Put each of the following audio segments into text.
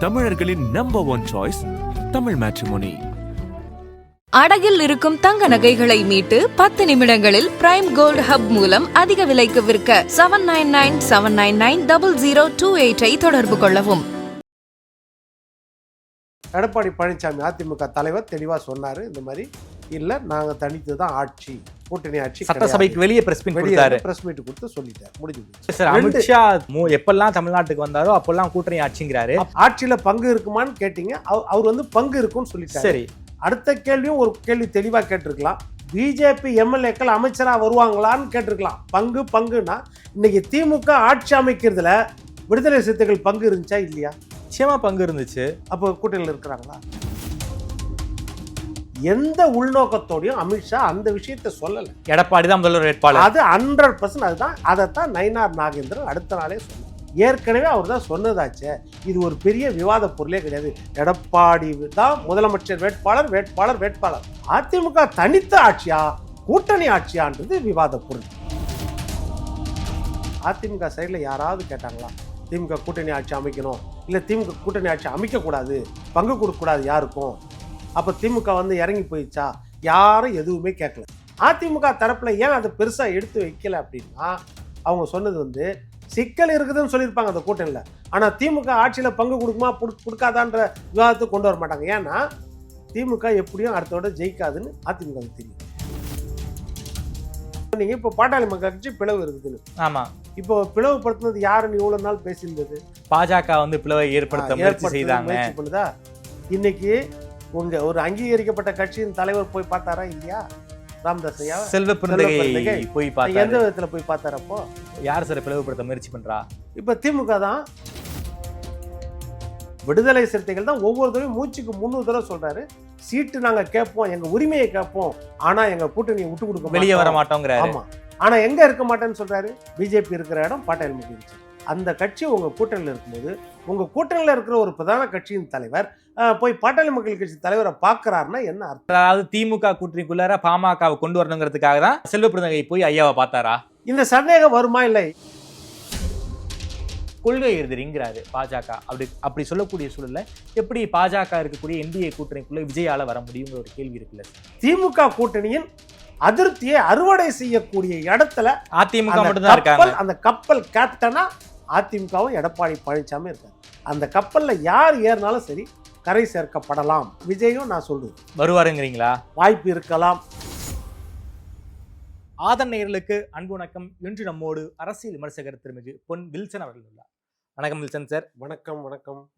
தமிழர்களின் number 1 choice Tamil matrimony. அடகில் இருக்கும் தங்க நகைகளை மீட்டு 10 நிமிடங்களில் பிரைம் கோல்ட் ஹப் மூலம் அதிக விலைக்கு விற்க 7997990028 தொடர்பு கொள்ளவும். எடப்பாடி பழனிசாமி அதிமுக தலைவர் தெளிவாக சொன்னார், இந்த மாதிரி இல்லை நாங்கள் தனித்து தான் ஆட்சி, கூட்டணி ஆட்சி. சட்டசபைக்கு வெளியே பிரஸ் மீட் கொடுத்து சொல்லிட்டார், முடிஞ்சு. சார் அமித்ஷா எப்பெல்லாம் தமிழ்நாட்டுக்கு வந்தாரோ அப்பெல்லாம் கூட்டணி ஆட்சிங்கிறாரு. ஆட்சியில் பங்கு இருக்குமான்னு கேட்டீங்க, அவர் வந்து பங்கு இருக்குன்னு சொல்லிட்டாரு. சரி, அடுத்த கேள்வியும் ஒரு கேள்வி தெளிவாக கேட்டிருக்கலாம், பிஜேபி எம்எல்ஏக்கள் அமைச்சராக வருவாங்களான்னு கேட்டிருக்கலாம். பங்குனா இன்னைக்கு திமுக ஆட்சி அமைக்கிறதுல விடுதலை சிறுத்தைகள் பங்கு இருந்துச்சா இல்லையா? நிச்சயமா பங்கு இருந்துச்சு. அப்போ கூட்டணியில் இருக்கிறாங்களா? எந்த உள்நோக்கத்தோடையும் அமித்ஷா அந்த விஷயத்தை சொல்லலை. எடப்பாடி தான் முதல்வர் வேட்பாளர், அது 100% அதுதான். அதைத்தான் நயினார் நாகேந்திரன் அடுத்த நாளே சொன்னார். ஏற்கனவே அவர் தான் சொன்னதாச்சே, இது ஒரு பெரிய விவாத பொருளே கிடையாது. எடப்பாடி தான் முதலமைச்சர் வேட்பாளர். அதிமுக தனித்த ஆட்சியா கூட்டணி ஆட்சியான்றது விவாத பொருள். அதிமுக சைடில் யாராவது கேட்டாங்களா திமுக கூட்டணி ஆட்சி அமைக்கணும், இல்லை திமுக கூட்டணி ஆட்சி அமைக்கக்கூடாது, பங்கு கொடுக்கக்கூடாது யாருக்கும்? அப்போ திமுக வந்து இறங்கி போயிடுச்சா? யாரும் எதுவுமே கேட்கல. அதிமுக தரப்புல ஏன் அதை பெருசாக எடுத்து வைக்கல அப்படின்னா, அவங்க சொன்னது வந்து சிக்கல் இருக்குதுன்னு சொல்லியிருப்பாங்க அந்த கூட்டணியில். ஆனால் திமுக ஆட்சியில் பங்கு கொடுக்குமா கொடுக்காதான்ற விவாதத்தை கொண்டு வர மாட்டாங்க. ஏன்னா திமுக எப்படியும் அடுத்தோட ஜெயிக்காதுன்னு அதிமுக தெரியும். நீங்க இப்போ பாட்டாளி மக்கள் கட்சி பிளவு இருக்குதுன்னு, ஆமா, இப்போ பிளவுபடுத்தினது யாருன்னு இவ்வளவு நாள் பேசியிருந்தது? பாஜக வந்து பிளவை ஏற்படுத்த முயற்சி செய்தாங்க. பண்ணுதா? இன்னைக்கு உங்க ஒரு அங்கீகரிக்கப்பட்ட கட்சியின் தலைவர் போய் பார்த்தாரா இல்லையா? ராமதாஸ் ஐயா செல்வ பிறந்தகை போய் பார்த்தாரு. எந்த விதத்துல போய் பார்த்தாரப்போ? யார் சார் பிளவுபடுத்த முயற்சி பண்றா? இப்ப திமுக தான். விடுதலை சிறுத்தைகள் தான் ஒவ்வொரு தடவையும் மூச்சுக்கு 300 தடவை சொல்றாரு, சீட்டு நாங்க கேட்போம், எங்க உரிமையை கேட்போம், ஆனா எங்க கூட்டணியை விட்டு கொடுக்க வெளியே வர மாட்டோங்கிறாரு. ஆமா, ஆனா எங்க இருக்க மாட்டேன்னு சொல்றாரு. பிஜேபி இருக்கிற இடம் பாட்டாளி மக்கள் கட்சி. அந்த கட்சி உங்க கூட்டணியில் இருக்கும்போது, உங்க கூட்டணியில் இருக்கிற ஒரு பிரதான கட்சியின் தலைவர் போய் பாட்டாளி மக்கள் கட்சி தலைவரை பார்க்கிறாருன்னா என்ன அர்த்தம்? அதாவது திமுக கூட்டணிக்குள்ளார பாமகவை கொண்டு வரணுங்கிறதுக்காக தான் செல்வ பிறந்தகை போய் ஐயாவை பார்த்தாரா? இந்த சந்தேகம் வருமா? இல்லை, கொள்கை எதிரிங்கிறாரு பாஜக. அப்படி சொல்லக்கூடிய சூழல்ல எப்படி பாஜக இருக்கக்கூடிய என்டிஏ கூட்டணிக்குள்ள விஜயால வர முடியுங்கிற ஒரு கேள்வி இருக்குல்ல. திமுக கூட்டணியின் அதிருப்தியை அறுவடை செய்யக்கூடிய இடத்துல அதிமுக மட்டும்தான் இருக்காங்க. அந்த கப்பல் கேப்டனா அதிமுகவும் எடப்பாடி பழனிசாமி இருக்காரு. அந்த கப்பல்ல யார் ஏறினாலும் சரி கரை சேர்க்கப்படலாம். விஜயும் நான் சொல்றேன் வருவாருங்கிறீங்களா? வாய்ப்பு இருக்கலாம். ஆதன் நேயர்களுக்கு அன்பு வணக்கம். இன்று நம்மோடு அரசியல் விமர்சகர் திருமிகு பொன் வில்சன் அவர்கள் உள்ளார். வணக்கம் வில்சன் சார். வணக்கம்.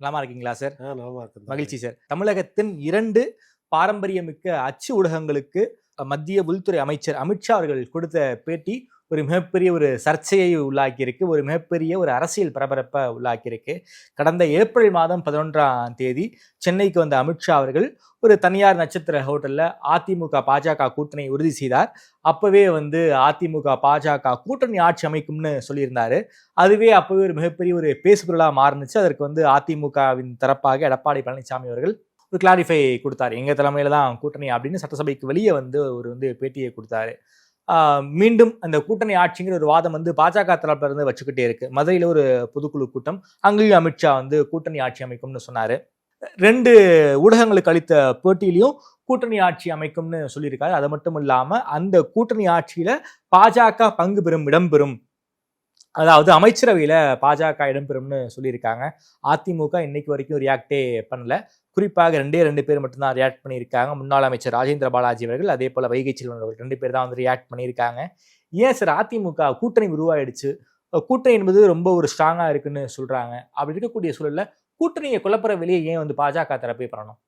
நலமா இருக்கீங்களா சார்? நலமா இருக்கு, மகிழ்ச்சி சார். தமிழகத்தின் 2 பாரம்பரியமிக்க அச்சு ஊடகங்களுக்கு மத்திய உள்துறை அமைச்சர் அமித்ஷா அவர்கள் கொடுத்த பேட்டி ஒரு மிகப்பெரிய ஒரு சர்ச்சையை உள்ளாக்கியிருக்கு, ஒரு மிகப்பெரிய ஒரு அரசியல் பரபரப்பை உள்ளாக்கியிருக்கு. கடந்த ஏப்ரல் மாதம் 11ஆம் தேதி சென்னைக்கு வந்த அமித்ஷா அவர்கள் ஒரு தனியார் நட்சத்திர ஹோட்டல்ல அதிமுக பாஜக கூட்டணி உறுதி செய்தார். அப்பவே வந்து அதிமுக பாஜக கூட்டணி ஆட்சி அமைக்கும்னு சொல்லியிருந்தாரு. அதுவே அப்பவே ஒரு மிகப்பெரிய ஒரு பேசுபொருளாக மாறுனுச்சு. அதற்கு வந்து அதிமுகவின் தரப்பாக எடப்பாடி பழனிசாமி அவர்கள் ஒரு கிளாரிஃபை கொடுத்தாரு. எங்க தலைமையில தான் கூட்டணி அப்படின்னு சட்டசபைக்கு வெளியே வந்து ஒரு பேட்டியை கொடுத்தாரு. மீண்டும் அந்த கூட்டணி ஆட்சிங்கிற ஒரு வாதம் வந்து பாஜக தரப்புல இருந்து வச்சுக்கிட்டே இருக்கு. மதுரையில ஒரு பொதுக்குழு கூட்டம், அங்கேயும் அமித்ஷா வந்து கூட்டணி ஆட்சி அமைக்கும்னு சொன்னாரு. 2 ஊடகங்களுக்கு அளித்த பேட்டியிலையும் கூட்டணி ஆட்சி அமைக்கும்னு சொல்லியிருக்காரு. அது மட்டும் இல்லாம அந்த கூட்டணி ஆட்சியில பாஜக பங்கு பெறும், இடம்பெறும், அதாவது அமைச்சரவையில பாஜக இடம்பெறும்னு சொல்லியிருக்காங்க. அதிமுக இன்னைக்கு வரைக்கும் ரியாக்டே பண்ணல. குறிப்பாக 2 பேர் மட்டும்தான் ரியாக்ட் பண்ணியிருக்காங்க. முன்னாள் அமைச்சர் ராஜேந்திர பாலாஜி அவர்கள், அதே போல வைகை செல்வன் அவர்கள் 2 பேர் தான் வந்து ரியாக்ட் பண்ணியிருக்காங்க. ஏன் சார் அதிமுக கூட்டணி உருவாயிடுச்சு, கூட்டணி என்பது ரொம்ப ஒரு ஸ்ட்ராங்கா இருக்குன்னு சொல்றாங்க. அப்படி இருக்கக்கூடிய சூழல்ல கூட்டணியை குழப்பற வெளியே ஏன் வந்து பாஜக தரப்பே பண்ணணும்?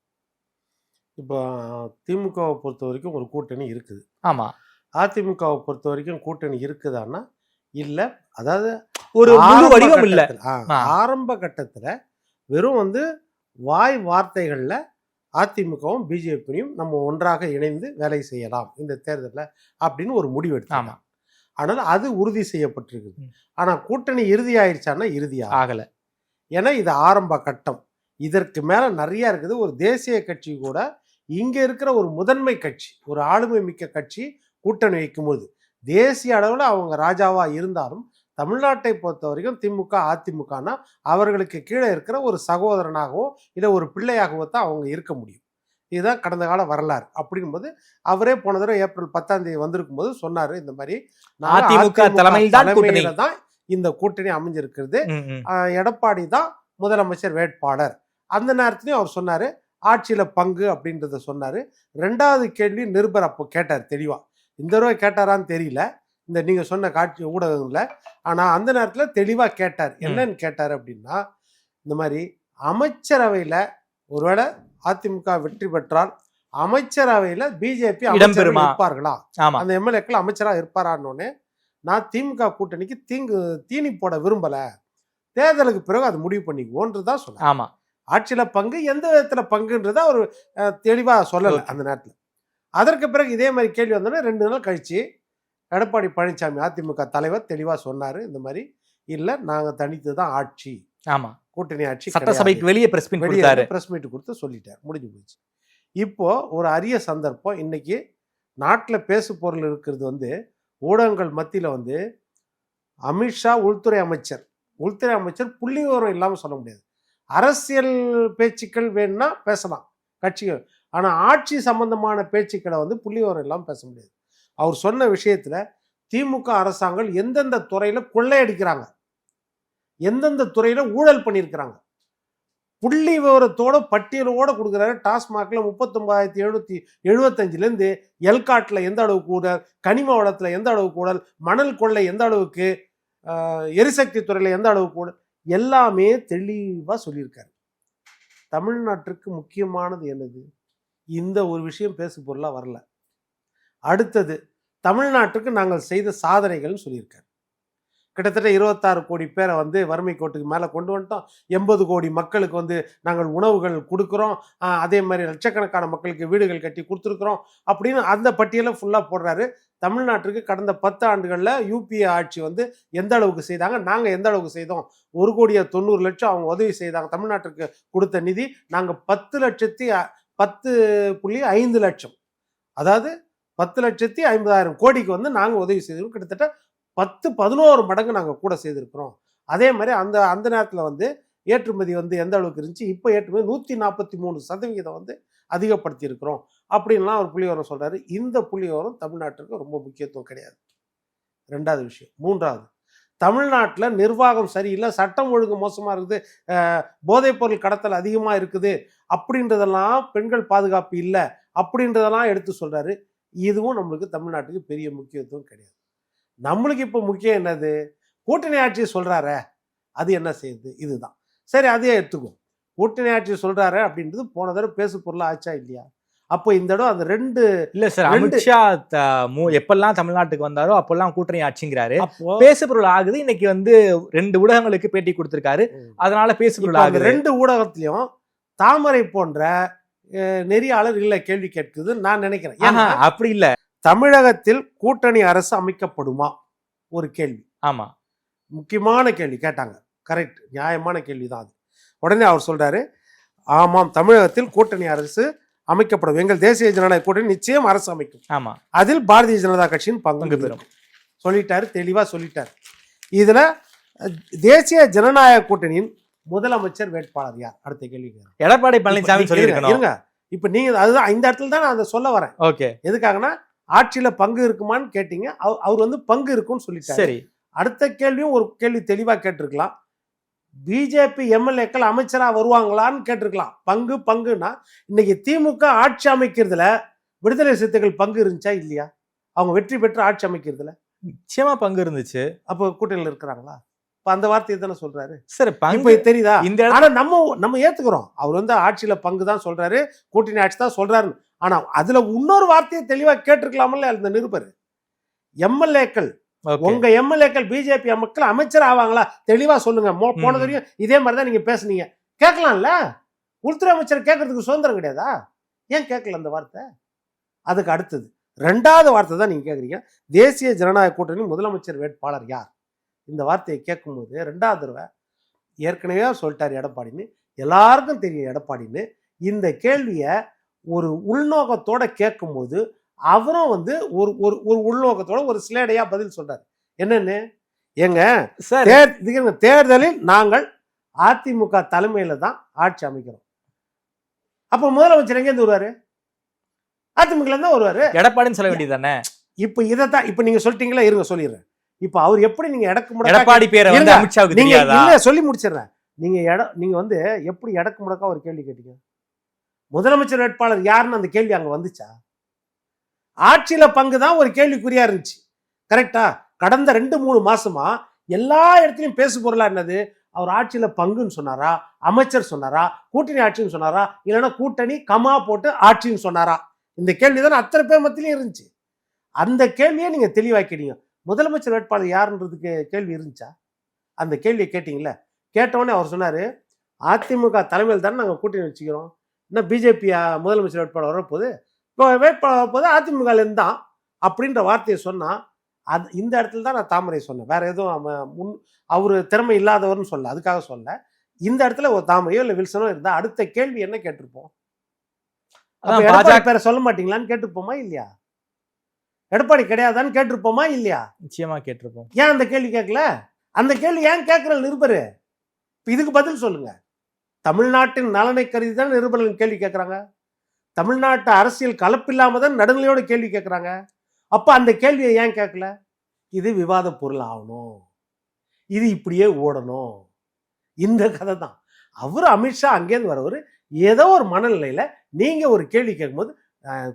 இப்போ திமுகவை பொறுத்த வரைக்கும் ஒரு கூட்டணி இருக்குது. ஆமா, அதிமுகவை பொறுத்த வரைக்கும் கூட்டணி இருக்குதான்னா இல்ல. அதாவது ஒரு முழு வடிவம் இல்ல. ஆரம்ப கட்டத்துல வெறும் வந்து வாய் வார்த்தைகள்ல அதிமுகவும் பிஜேபியும் நம்ம ஒன்றாக இணைந்து வேலை செய்யலாம் இந்த தேர்தலில் அப்படின்னு ஒரு முடிவு எடுத்தாங்க. ஆனால் அது உறுதி செய்யப்பட்டிருக்குது. ஆனா கூட்டணி இறுதி ஆயிடுச்சான்னா இறுதி ஆகலை. ஏன்னா இது ஆரம்ப கட்டம். இதற்கு மேல நிறைய இருக்குது. ஒரு தேசிய கட்சி கூட இங்க இருக்கிற ஒரு முதன்மை கட்சி, ஒரு ஆளுமை மிக்க கட்சி கூட்டணி வைக்கும்போது தேசிய அளவில் அவங்க ராஜாவா இருந்தாலும் தமிழ்நாட்டை பொறுத்த வரைக்கும் திமுக அதிமுகனா அவர்களுக்கு கீழே இருக்கிற ஒரு சகோதரனாகவோ இல்லை ஒரு பிள்ளையாகவோ தான் அவங்க இருக்க முடியும். இதுதான் கடந்த கால வரலாறு. அப்படிங்கும்போது அவரே போன தடவை ஏப்ரல் 10ஆம் தேதி வந்திருக்கும் போது சொன்னாரு, இந்த மாதிரி அதிமுக தலைமையில தான் இந்த கூட்டணி அமைஞ்சிருக்கிறது, எடப்பாடி தான் முதலமைச்சர் வேட்பாளர். அந்த நேரத்திலையும் அவர் சொன்னாரு ஆட்சியில பங்கு அப்படின்றத சொன்னாரு. 2வது கேள்வி நிருபர் அப்போ கேட்டார் தெளிவா. இந்த தடவை கேட்டாரான்னு தெரியல, இந்த நீங்க சொன்ன காட்சி ஊடகங்கள்ல. ஆனா அந்த நேரத்துல தெளிவா கேட்டார். என்னன்னு கேட்டார் அப்படின்னா, இந்த மாதிரி அமைச்சரவையில ஒருவேளை அதிமுக வெற்றி பெற்றால் அமைச்சரவையில பிஜேபி இருப்பார்களா, அந்த எம்எல்ஏக்கள் அமைச்சரா இருப்பாரான்னு. நான் திமுக கூட்டணிக்கு தீனி போட விரும்பல, தேர்தலுக்கு பிறகு அது முடிவு பண்ணிக்குவோன்றதான் சொன்னேன். ஆமா, ஆட்சியில பங்கு எந்த விதத்துல பங்குன்றத அவர் தெளிவா சொல்லல அந்த நேரத்துல. அதற்கு பிறகு இதே மாதிரி கேள்வி வந்தோடனே 2 நாள் கழிச்சு எடப்பாடி பழனிசாமி அதிமுக தலைவர் தெளிவா சொன்னாரு, இந்த மாதிரி இல்ல நாங்க தனித்து தான் ஆட்சி, ஆமா கூட்டணி ஆட்சி, சட்டசபைக்கு வெளியே பிரஸ் மீட் கொடுத்து சொல்லிட்டார், முடிஞ்சு போச்சு. இப்போ ஒரு அரிய சந்தர்ப்பம். இன்னைக்கு நாட்டில் பேசு பொருள் இருக்கிறது ஊடகங்கள் மத்தியில் அமித்ஷா உள்துறை அமைச்சர் புள்ளி விவரம் இல்லாமல் சொல்ல முடியாது. அரசியல் பேச்சுக்கள் வேணும்னா பேசலாம் கட்சிகள், ஆனால் ஆட்சி சம்பந்தமான பேச்சுக்களை புள்ளி விவரம் இல்லாமல் பேச முடியாது. அவர் சொன்ன விஷயத்துல திமுக அரசாங்கம் எந்தெந்த துறையில கொள்ளையடிக்கிறாங்க, எந்தெந்த துறையில ஊழல் பண்ணியிருக்கிறாங்க, புள்ளி விவரத்தோட பட்டியலோட கொடுக்குறாரு. டாஸ்மாக்ல 39,775 எல்காட்ல எந்த அளவுக்கு ஊழல், கனிம வளத்துல எந்த அளவுக்கு ஊழல், மணல் கொள்ளை எந்த அளவுக்கு, எரிசக்தி துறையில எந்த அளவுக்கு ஊழல், எல்லாமே தெளிவா சொல்லியிருக்காரு. தமிழ்நாட்டிற்கு முக்கியமானது என்னது? இந்த ஒரு விஷயம் பேசு பொருளா வரல. அடுத்தது தமிழ்நாட்டுக்கு நாங்கள் செய்த சாதனைகள்னு சொல்லியிருக்காரு. கிட்டத்தட்ட 26 கோடி பேரை வறுமை கோட்டுக்கு மேலே கொண்டு வந்துட்டோம், 80 கோடி மக்களுக்கு நாங்கள் உணவுகள் கொடுக்குறோம், அதே மாதிரி லட்சக்கணக்கான மக்களுக்கு வீடுகள் கட்டி கொடுத்துருக்குறோம் அப்படின்னு அந்த பட்டியலை ஃபுல்லாக போடுறாரு. தமிழ்நாட்டுக்கு கடந்த 10 ஆண்டுகளில் யூபிஏ ஆட்சி எந்த அளவுக்கு செய்தாங்க, நாங்கள் எந்த அளவுக்கு செய்தோம், 1,90,00,000 அவங்க உதவி செய்தாங்க. தமிழ்நாட்டுக்கு கொடுத்த நிதி நாங்கள் 10,10,5 லட்சம், அதாவது 10,50,000 கோடிக்கு நாங்கள் உதவி செய்திருக்கோம். கிட்டத்தட்ட 10-11 மடங்கு நாங்கள் கூட செய்திருக்கிறோம். அதே மாதிரி அந்த நேரத்தில் ஏற்றுமதி எந்த அளவுக்கு இருந்துச்சு, இப்போ ஏற்றுமதி 143% அதிகப்படுத்தி இருக்கிறோம் அப்படின்லாம் ஒரு புள்ளிவிவரம் சொல்றாரு. இந்த புள்ளிவிவரம் தமிழ்நாட்டுக்கு ரொம்ப முக்கியத்துவம் கிடையாது. 2வது விஷயம். 3வது, தமிழ்நாட்டில் நிர்வாகம் சரியில்லை, சட்டம் ஒழுங்கு மோசமாக இருக்குது, போதைப்பொருள் கடத்தல் அதிகமாக இருக்குது அப்படின்றதெல்லாம், பெண்கள் பாதுகாப்பு இல்லை அப்படின்றதெல்லாம் எடுத்து சொல்றாரு. இதுவும் நம்மளுக்கு தமிழ்நாட்டுக்கு பெரிய முக்கியத்துவம் கிடையாது. நம்மளுக்கு இப்போ முக்கியம் என்னது? கூட்டணி ஆட்சி சொல்றாரு, அது என்ன செய்யுது? இதுதான் சரி, அதே எடுத்துக்கும். கூட்டணி ஆட்சி சொல்றாரு அப்படின்றது போன தடவை பேசு பொருளா ஆச்சா இல்லையா? அப்போ இந்த தடவை அந்த 2 இல்ல சார், அமித்ஷா எப்பெல்லாம் தமிழ்நாட்டுக்கு வந்தாரோ அப்பெல்லாம் கூட்டணி ஆட்சிங்கிறாரு, பேசு பொருள் ஆகுது. இன்னைக்கு 2 ஊடகங்களுக்கு பேட்டி கொடுத்திருக்காரு, அதனால பேசு பொருள் ஆகுது. 2 ஊடகத்திலையும் தாமரை போன்ற நெறியாளர் இல்ல கேள்வி கேட்குது நான் நினைக்கிறேன். அப்படி இல்ல, தமிழகத்தில் கூட்டணி அரசு அமைக்கப்படுமா ஒரு கேள்வி. ஆமா, முக்கியமான கேள்வி கேட்டாங்க. கரெக்ட், நியாயமான கேள்விதான் அது. உடனே அவர் சொல்றாரு, ஆமாம் தமிழகத்தில் கூட்டணி அரசு அமைக்கப்படும், எங்கள் தேசிய ஜனநாயக கூட்டணி நிச்சயம் அரசு அமைக்கும், ஆமா, அதில் பாரதிய ஜனதா கட்சியின் பங்கு பெறும் சொல்லிட்டாரு, தெளிவா சொல்லிட்டாரு. இதுல தேசிய ஜனநாயக கூட்டணியின் முதலமைச்சர் வேட்பாளர் யார்? அடுத்த கேள்வி எடப்பாடி பழனிசாமி சொல்லிருங்க. இப்ப நீங்க அதுதான் இந்த இடத்துல தான் நான் அதை சொல்ல வரேன். ஓகே, எதுக்காகனா ஆட்சியில பங்கு இருக்குமான்னு கேட்டீங்க, அவர் பங்கு இருக்குன்னு சொல்லிட்டாரு. சரி, அடுத்த கேள்வியும் ஒரு கேள்வி தெளிவா கேட்டிருக்கலாம், பிஜேபி எம்எல்ஏக்கள் அமைச்சரா வருவாங்களான்னு கேட்டிருக்கலாம். பங்குனா இன்னைக்கு திமுக ஆட்சி அமைக்கிறதுல விடுதலை சிறுத்தைகள் பங்கு இருந்துச்சா இல்லையா? அவங்க வெற்றி பெற்று ஆட்சி அமைக்கிறதுல நிச்சயமா பங்கு இருந்துச்சு. அப்போ கூட்டணியில் இருக்கிறாங்களா? அந்த வார்த்தையை தானே சொல்றாரு. சரி, பங்கு தெரியுதா? ஆனா நம்ம ஏத்துக்கிறோம், அவர் ஆட்சியில பங்கு தான் சொல்றாரு, கூட்டணி ஆட்சி தான் சொல்றாரு. ஆனா அதுல இன்னொரு வார்த்தையை தெளிவா கேட்டிருக்கலாமல்ல அந்த நிருபர். எம்எல்ஏக்கள், உங்க எம்எல்ஏக்கள் பிஜேபி மக்கள் அமைச்சர் ஆவாங்களா? தெளிவா சொல்லுங்க. போனதுலையும் இதே மாதிரிதான் நீங்க பேசுனீங்க, கேட்கலாம்ல. உள்துறை அமைச்சர் கேட்கறதுக்கு சுதந்திரம் கிடையாதா? ஏன் கேட்கல அந்த வார்த்தை? அதுக்கு அடுத்தது 2வது வார்த்தை தான் நீங்க கேட்குறீங்க, தேசிய ஜனநாயக கூட்டணி முதலமைச்சர் வேட்பாளர் யார்? இந்த வார்த்தையை கேட்கும்போது 2வது தடவை ஏற்கனவே சொல்லிட்டார் எடப்பாடின்னு, எல்லாருக்கும் தெரியும் எடப்பாடின்னு. இந்த கேள்வியை ஒரு உள்நோக்கத்தோட கேட்கும்போது அவரும் ஒரு உள்நோக்கத்தோட ஒரு சிலேடையா பதில் சொல்றாரு. என்னன்னு, எங்க சார் தேர்தலில் நாங்கள் அதிமுக தலைமையில தான் ஆட்சி அமைக்கிறோம். அப்ப முதலமைச்சர் எங்க இருந்து வருவாரு? அதிமுக தான் வருவாரு. எடப்பாடின்னு சொல்ல வேண்டியது தானே. இப்ப இதைத்தான் இப்ப நீங்க சொல்லிட்டீங்களா, இருங்க சொல்லிடுறேன். இப்ப அவர் எப்படி நீங்க எடப்பாடி பேரை வந்து அமித்ஷாவுக்கு தெரியாதா? இல்ல சொல்லி முடிச்சிடுறேன். நீங்க வந்து எப்படி எடக்கு முடக்கா ஒரு கேள்வி கேட்டீங்க? முதலமைச்சர் வேட்பாளர் யாருன்னு அந்த கேள்வி அங்க வந்துச்சா? ஆட்சியில பங்கு தான் ஒரு கேள்விக்குறியா இருந்துச்சு. கரெக்டா? கடந்த 2-3 மாசமா எல்லா இடத்துலயும் பேசு பொருளா என்னது? அவர் ஆட்சியில பங்குன்னு சொன்னாரா, அமைச்சர் சொன்னாரா, கூட்டணி ஆட்சின்னு சொன்னாரா, இல்லைன்னா கூட்டணி கமா போட்டு ஆட்சின்னு சொன்னாரா? இந்த கேள்விதான் அத்தனை பேர் மத்தியிலும் இருந்துச்சு. அந்த கேள்வியை நீங்க தெளிவாக்கிட்டீங்க. முதலமைச்சர் வேட்பாளர் யாருன்றதுக்கு கேள்வி இருந்துச்சா? அந்த கேள்வியை கேட்டீங்களா? கேட்டவுடனே அவர் சொன்னாரு, அதிமுக தலைமையில் தானே நாங்கள் கூட்டணி வச்சுக்கிறோம், இன்னும் பிஜேபி முதலமைச்சர் வேட்பாளர் வரப்போது, இப்போ வேட்பாளர் வரப்போது அதிமுகலேருந்து தான் அப்படின்ற வார்த்தையை சொன்னா, அது இந்த இடத்துல தான் நான் தாமரை சொன்னேன். வேற எதுவும் அவரு திறமை இல்லாதவர்னு சொல்ல, அதுக்காக சொல்ல. இந்த இடத்துல ஒரு தாமரையோ இல்லை வில்சனோ இருந்தா அடுத்த கேள்வி என்ன கேட்டிருப்போம்? எடப்பாடி பேரை சொல்ல மாட்டீங்களான்னு கேட்டிருப்போமா இல்லையா? எடப்பாடி கிடையாதான்னு கேட்டிருப்போமா இல்லையா? நிச்சயமா கேட்டிருப்போம். ஏன் அந்த கேள்வி கேட்கல? அந்த கேள்வி ஏன் கேட்கிற நிருபரு? இதுக்கு பதில் சொல்லுங்க. தமிழ்நாட்டின் நலனை கருதி தான் நிருபர்கள் கேள்வி கேட்கறாங்க. தமிழ்நாட்டு அரசியல் கலப்பில்லாம தான் நடுநிலையோட கேள்வி கேட்கறாங்க. அப்ப அந்த கேள்வியை ஏன் கேட்கல? இது விவாத பொருள் ஆகணும், இது இப்படியே ஓடணும், இந்த கதை தான். அவரு அமித்ஷா அங்கேருந்து வரவர் ஏதோ ஒரு மனநிலையில நீங்க ஒரு கேள்வி கேட்கும்போது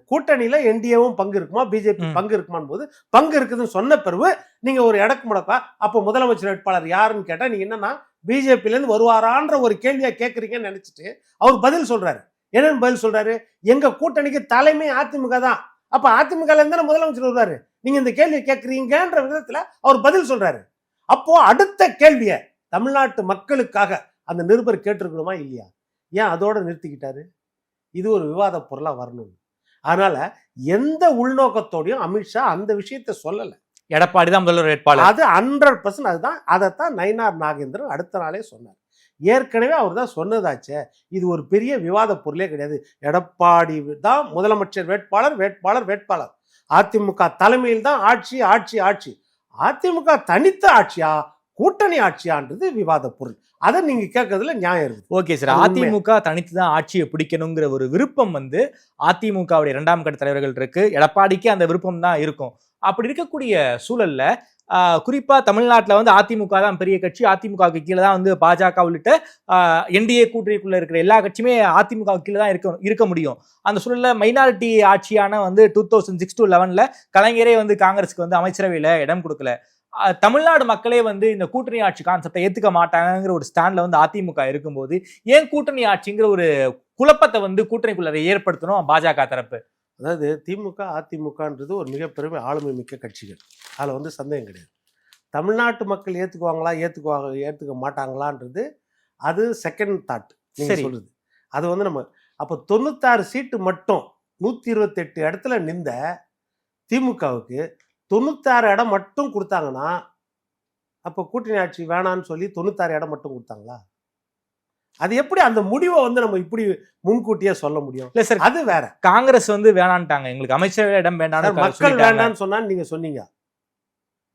கூட்டணியில என்டிஏவும் பங்கு இருக்குமா, பிஜேபி பங்கு இருக்குமான் போது பங்கு இருக்குதுன்னு சொன்ன பிறகு நீங்க ஒரு எடக்கு முடக்கா அப்ப முதலமைச்சர் வேட்பாளர் யாருன்னு கேட்டா நீங்க என்னன்னா பிஜேபில இருந்து வருவாரான்ற ஒரு கேள்வியா கேட்கறீங்கன்னு நினைச்சிட்டு அவர் பதில் சொல்றாரு. என்னன்னு பதில் சொல்றாரு? எங்க கூட்டணிக்கு தலைமை அதிமுக தான், அப்ப அதிமுக இருந்து முதலமைச்சர் வருவாரு, நீங்க இந்த கேள்வியை கேட்கறீங்கன்ற விதத்துல அவர் பதில் சொல்றாரு. அப்போ அடுத்த கேள்விய தமிழ்நாட்டு மக்களுக்காக அந்த நிருபர் கேட்டிருக்கணுமா இல்லையா? ஏன் அதோட நிறுத்திக்கிட்டாரு? இது ஒரு விவாத பொருளா வரணும். அதனால எந்த உள்நோக்கத்தோடையும் அமித்ஷா அந்த விஷயத்த சொல்லல. எடப்பாடி தான் முதல்வர் வேட்பாளர், அது 100% அதுதான். அதைத்தான் நயினார் நாகேந்திரன் அடுத்த நாளே சொன்னார். ஏற்கனவே அவர் தான் சொன்னதாச்சே, இது ஒரு பெரிய விவாத பொருளே கிடையாது. எடப்பாடி தான் முதலமைச்சர் வேட்பாளர், வேட்பாளர், வேட்பாளர். அதிமுக தலைமையில் தான் ஆட்சி, ஆட்சி, ஆட்சி. அதிமுக தனித்த ஆட்சியா கூட்டணி ஆட்சியான்றது விவாத பொருள். அதை நீங்க கேட்கறதுல நியாயம் இருக்கு. Okay sir. அதிமுக தனித்து தான் ஆட்சியை பிடிக்கணுங்கிற ஒரு விருப்பம் வந்து அதிமுகவுடைய 2ஆம் கட்ட தலைவர்கள் இருக்கு. எடப்பாடிக்கு அந்த விருப்பம் தான் இருக்கும். அப்படி இருக்கக்கூடிய சூழல்ல குறிப்பா தமிழ்நாட்டில் வந்து அதிமுக தான் பெரிய கட்சி, அதிமுகவுக்கு கீழே தான் வந்து பாஜக உள்ளிட்ட என்டிஏ கூட்டணிக்குள்ள இருக்கிற எல்லா கட்சியுமே அதிமுக கீழே தான் இருக்க முடியும். அந்த சூழல்ல மைனாரிட்டி ஆட்சியான வந்து 2006-11 கலைஞரே வந்து காங்கிரஸுக்கு வந்து அமைச்சரவையில இடம் கொடுக்கல. தமிழ்நாடு மக்களே வந்து இந்த கூட்டணி ஆட்சி கான்செப்டை ஏத்துக்க மாட்டாங்கிற ஒரு ஸ்டாண்ட்ல வந்து அதிமுக இருக்கும்போது ஏன் கூட்டணி ஆட்சிங்கிற ஒரு குழப்பத்தை வந்து கூட்டணிக்குள்ள ஏற்படுத்தணும் பாஜக தரப்பு? அதாவது திமுக அதிமுகன்றது ஒரு மிகப்பெரிய ஆளுமை மிக்க கட்சிகள், அதில் வந்து சந்தேகம் கிடையாது. தமிழ்நாட்டு மக்கள் ஏற்றுக்குவாங்களா ஏற்றுக்க மாட்டாங்களான்றது அது செகண்ட் தாட் நீங்கள் சொல்லுது. அது வந்து நம்ம அப்போ 96 சீட்டு மட்டும் 128 இடத்துல நின்ற திமுகவுக்கு 96 இடம் மட்டும் கொடுத்தாங்கன்னா அப்போ கூட்டணி ஆட்சி வேணான்னு சொல்லி 96 இடம் மட்டும் கொடுத்தாங்களா? அது எப்படி அந்த முடிவை வந்து நம்ம இப்படி முன்கூட்டியே சொல்ல முடியும்? இல்ல சார், அது வேற. காங்கிரஸ் வந்து வேணான்ட்டாங்க, எங்களுக்கு அமைச்சரவை இடம் வேண்டாம், மக்கள் வேண்டான்னு சொன்னா நீங்க சொன்னீங்க.